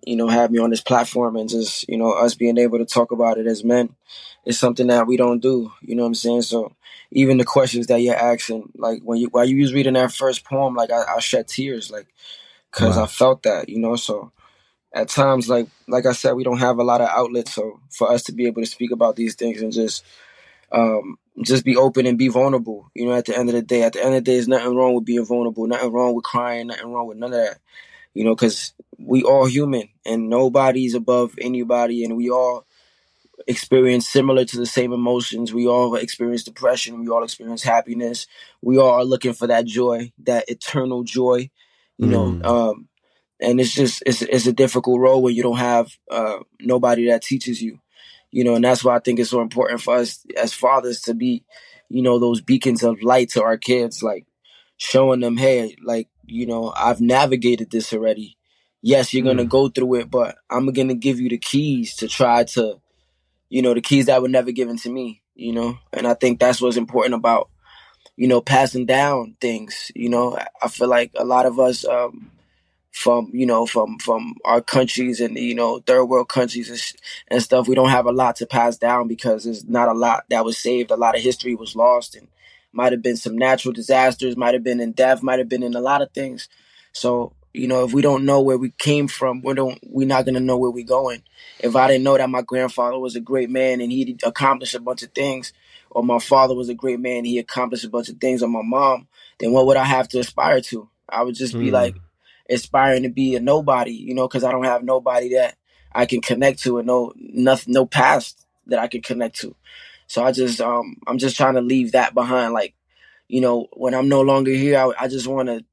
have me on this platform, and just, us being able to talk about it as men is something that we don't do, you know what I'm saying? So even the questions that you're asking, like while you was reading that first poem, like I shed tears, like, cause wow. I felt that, so at times, like I said, we don't have a lot of outlets. So for us to be able to speak about these things and just be open and be vulnerable, at the end of the day, there's nothing wrong with being vulnerable, nothing wrong with crying, nothing wrong with none of that, because we all human and nobody's above anybody, and we all experience similar to the same emotions. We all experience depression. We all experience happiness. We all are looking for that joy, that eternal joy, and it's just it's a difficult role when you don't have nobody that teaches you, and that's why I think it's so important for us as fathers to be, those beacons of light to our kids, like showing them, hey, like, I've navigated this already. Yes, you're gonna go through it, but I'm gonna give you the keys to try to, the keys that were never given to me, and I think that's what's important about, passing down things. I feel like a lot of us, from our countries and third world countries and stuff, we don't have a lot to pass down because there's not a lot that was saved. A lot of history was lost, and might have been some natural disasters, might have been in death, might have been in a lot of things. So if we don't know where we came from, we're not gonna know where we're going. If I didn't know that my grandfather was a great man and he accomplished a bunch of things, or my father was a great man, he accomplished a bunch of things, or my mom, then what would I have to aspire to? I would just be like aspiring to be a nobody, because I don't have nobody that I can connect to, and no past that I can connect to. So I'm just trying to leave that behind. Like, when I'm no longer here, I just want to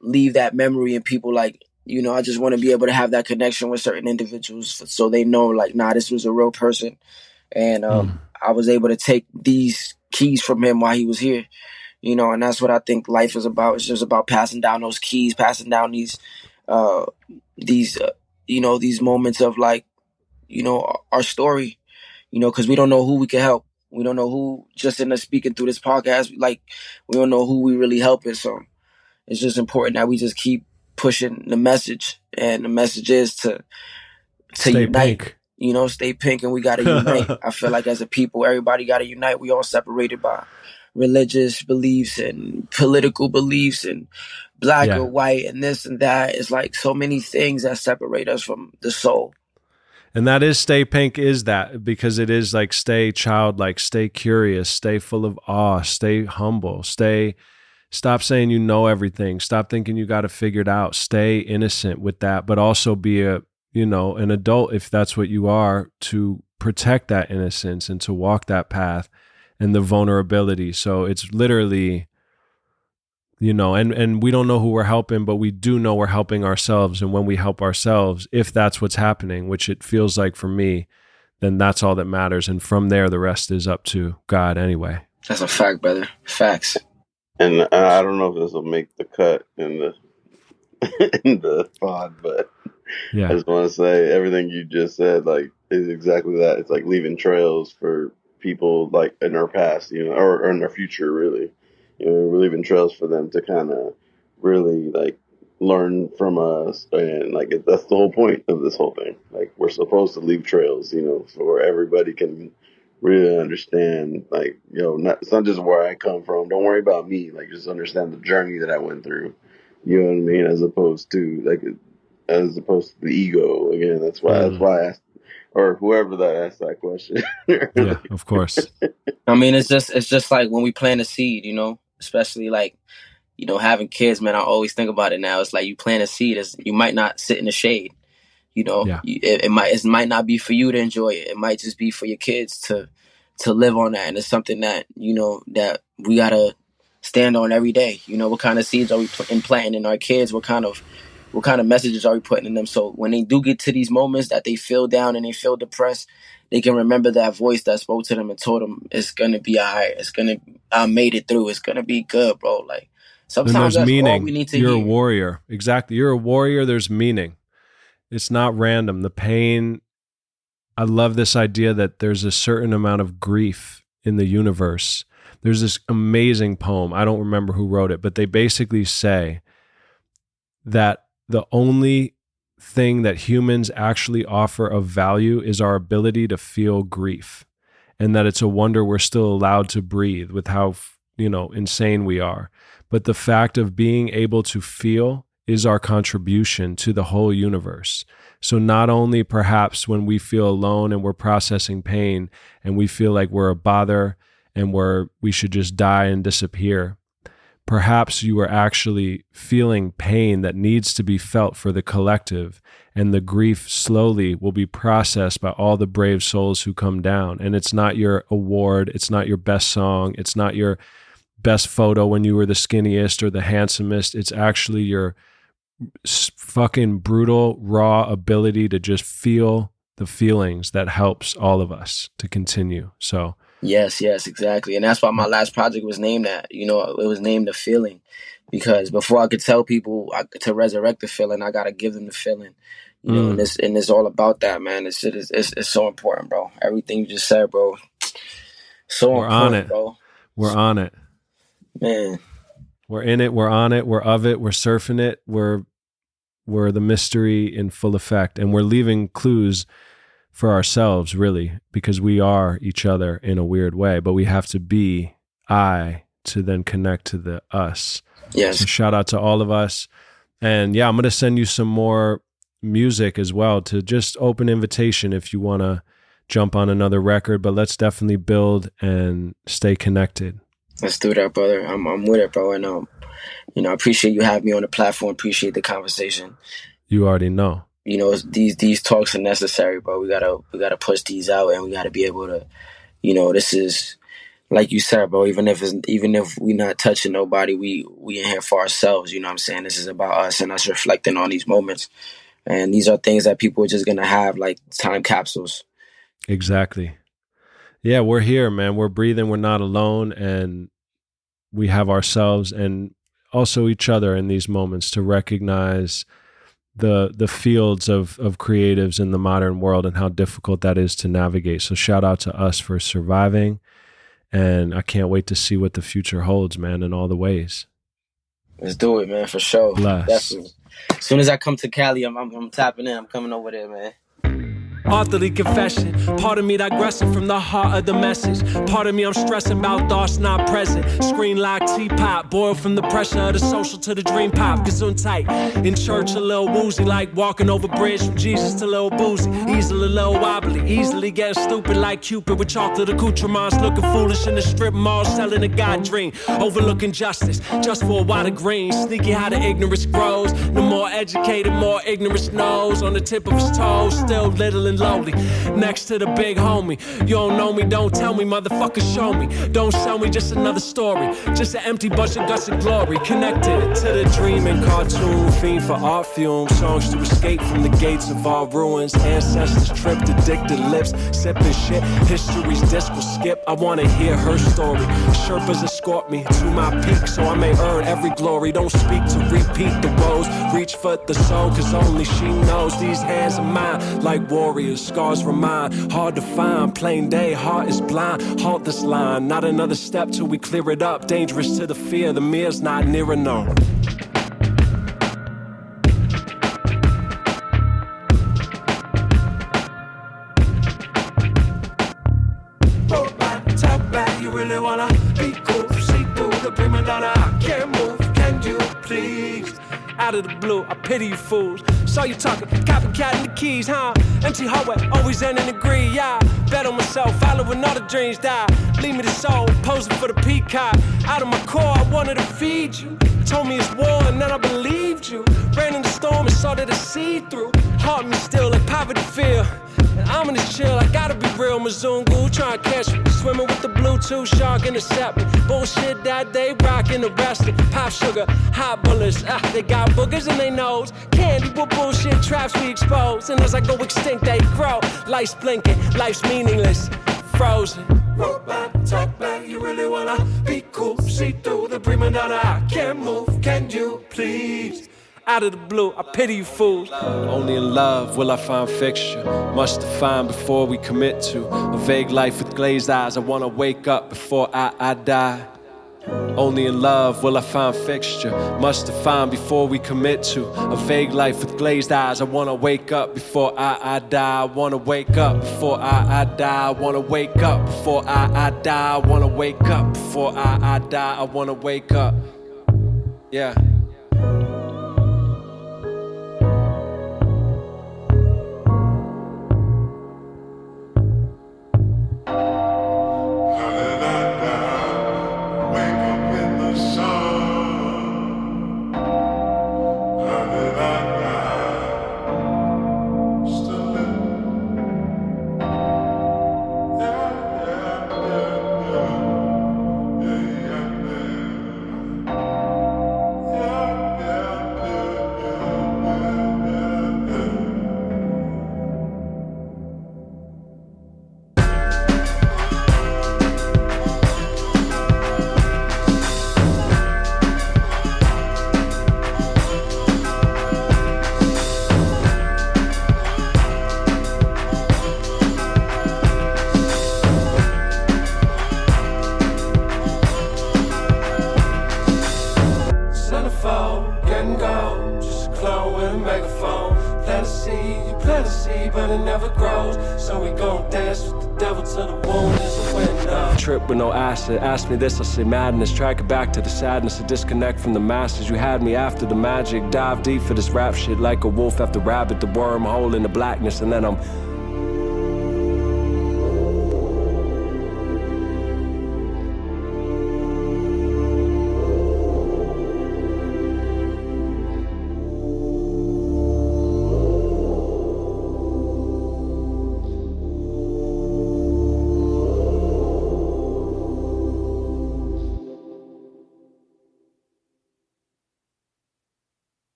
leave that memory in people. Like, I just want to be able to have that connection with certain individuals so they know, like, nah, this was a real person. And I was able to take these keys from him while he was here. And that's what I think life is about. It's just about passing down those keys, passing down these moments of, like, our story, because we don't know who we can help. We don't know who, just in us speaking through this podcast, like, we don't know who we really helping. So it's just important that we just keep pushing the message. And the message is to Stay unite. pink. Stay pink, and we got to unite. I feel like as a people, everybody got to unite. We all separated by religious beliefs and political beliefs and black or white and this and that. It's like so many things that separate us from the soul. And that is stay pink, is that, because it is like stay childlike, stay curious, stay full of awe, stay humble, stop saying you know everything, stop thinking you got to figure it out, stay innocent with that, but also be an adult, if that's what you are, to protect that innocence and to walk that path and the vulnerability. So it's literally, and we don't know who we're helping, but we do know we're helping ourselves. And when we help ourselves, if that's what's happening, which it feels like for me, then that's all that matters. And from there, the rest is up to God anyway. That's a fact, brother. Facts. And I don't know if this will make the cut in the pod, but I just want to say everything you just said, like, is exactly that. It's like leaving trails for people, like, in our past, or in our future, really. We're leaving trails for them to kind of really, like, learn from us. And, like, that's the whole point of this whole thing. Like, we're supposed to leave trails, so where everybody can really understand, like, it's not just where I come from. Don't worry about me. Like, just understand the journey that I went through. You know what I mean? As opposed to the ego. Again, that's why I asked, or whoever that asked that question. Yeah, of course. I mean, it's just like when we plant a seed, especially like, having kids, man. I always think about it now. It's like you plant a seed, you might not sit in the shade. It might not be for you to enjoy it. It might just be for your kids to live on that. And it's something that, that we gotta stand on every day. What kind of seeds are we implanting in our kids? What kind of messages are we putting in them? So when they do get to these moments that they feel down and they feel depressed, they can remember that voice that spoke to them and told them it's gonna be all right. I made it through. It's gonna be good, bro. Like, sometimes that's meaning. all we need to You're hear. a warrior. Exactly. You're a warrior. There's meaning. It's not random. The pain, I love this idea that there's a certain amount of grief in the universe. There's this amazing poem. I don't remember who wrote it, but they basically say that the only thing that humans actually offer of value is our ability to feel grief, and that it's a wonder we're still allowed to breathe with how, insane we are. But the fact of being able to feel is our contribution to the whole universe. So not only perhaps when we feel alone and we're processing pain and we feel like we're a bother and we should just die and disappear, perhaps you are actually feeling pain that needs to be felt for the collective, and the grief slowly will be processed by all the brave souls who come down. And it's not your award, it's not your best song, it's not your best photo when you were the skinniest or the handsomest. It's actually your fucking brutal, raw ability to just feel the feelings that helps all of us to continue. So Yes, exactly. And that's why my last project was named that. It was named The Feeling, because before I could tell people to resurrect the feeling, I got to give them the feeling. And it's all about that, man. This shit it's so important, bro. Everything you just said, bro. So we're important, on it, bro. We're on it. Man. We're in it, we're on it, we're of it, we're surfing it, we're the mystery in full effect, and we're leaving clues for ourselves, really, because we are each other in a weird way, but we have to be I to then connect to the us. Yes. So shout out to all of us. And yeah, I'm going to send you some more music as well, to just open invitation if you want to jump on another record, but let's definitely build and stay connected. Let's do that, brother. I'm with it, bro. And I appreciate you having me on the platform. Appreciate the conversation. You already know. These talks are necessary, bro. We gotta push these out, and we gotta be able to. This is, like you said, bro. Even if we're not touching nobody, we in here for ourselves. You know what I'm saying? This is about us and us reflecting on these moments. And these are things that people are just gonna have, like time capsules. Exactly. Yeah, we're here, man. We're breathing. We're not alone, and we have ourselves and also each other in these moments to recognize the fields of creatives in the modern world and how difficult that is to navigate. So shout out to us for surviving, and I can't wait to see what the future holds, man, in all the ways. Let's do it, man, for sure. Bless. Definitely. As soon as I come to Cali, I'm tapping in. I'm coming over there, man. Authorly confession, part of me digressing from the heart of the message. Part of me I'm stressing about thoughts not present. Screen like teapot, boiled from the pressure of the social to the dream pop. Gesundheit, in church a little woozy, like walking over bridge from Jesus to little boozy. Easily a little wobbly, easily getting stupid like Cupid with chocolate accoutrements. Looking foolish in the strip mall, selling a God dream. Overlooking justice, just for a wad of green. Sneaky how the ignorance grows. The more educated, more ignorance knows. On the tip of his toes, still little and lowly, next to the big homie. You don't know me, don't tell me, motherfucker, show me. Don't sell me, just another story. Just an empty bunch of guts and glory. Connected to the dreaming cartoon, fiend for art fumes. Songs to escape from the gates of our ruins. Ancestors tripped, addicted lips, sipping shit. History's disc will skip, I wanna hear her story. Sherpas escort me to my peak, so I may earn every glory. Don't speak to repeat the woes. Reach for the soul, cause only she knows. These hands are mine, like warriors. Scars remind, hard to find. Plain day, heart is blind. Halt this line, not another step till we clear it up. Dangerous to the fear, the mirror's not near enough. Talk back, you really wanna be cool. See through the prima donna, I can't move. Can you please? Out of the blue, I pity you fools. Saw you talking, copycatting the keys, huh? Empty hallway, always end and agree, yeah. Bet on myself, following all the dreams die. Leave me the soul, posing for the peacock. Out of my core, I wanted to feed you. Told me it's war and then I believed you. Ran in the storm and saw that it's see-through. Heart me still like poverty feel. And I'm in this chill, I gotta be real. Mzungu trying to catch me. Swimming with the Bluetooth shark intercept me. Bullshit that day, rockin' arrested. Pop sugar, hot bullets, they got boogers in their nose. Candy with bullshit traps we expose. And as I go extinct, they grow. Life's blinking, life's meaningless, frozen. Roll back, talk back, you really wanna be cool. See through the prima donna, I can't move, can you please? Out of the blue, I pity you fools. Only in love will I find fixture. Must define before we commit to a vague life with glazed eyes. I wanna wake up before I die. Only in love will I find fixture. Must define before we commit to a vague life with glazed eyes. I wanna wake up before I die. I wanna wake up before I die. I wanna wake up before I die. I wanna wake up before I die. I wanna wake up. Yeah. tree, but it never grows. So we gon' dance with the devil till the wound is a window. Trip with no acid, ask me this, I say madness. Track it back to the sadness, a disconnect from the masses. You had me after the magic, dive deep for this rap shit like a wolf after rabbit. The wormhole in the blackness, and then I'm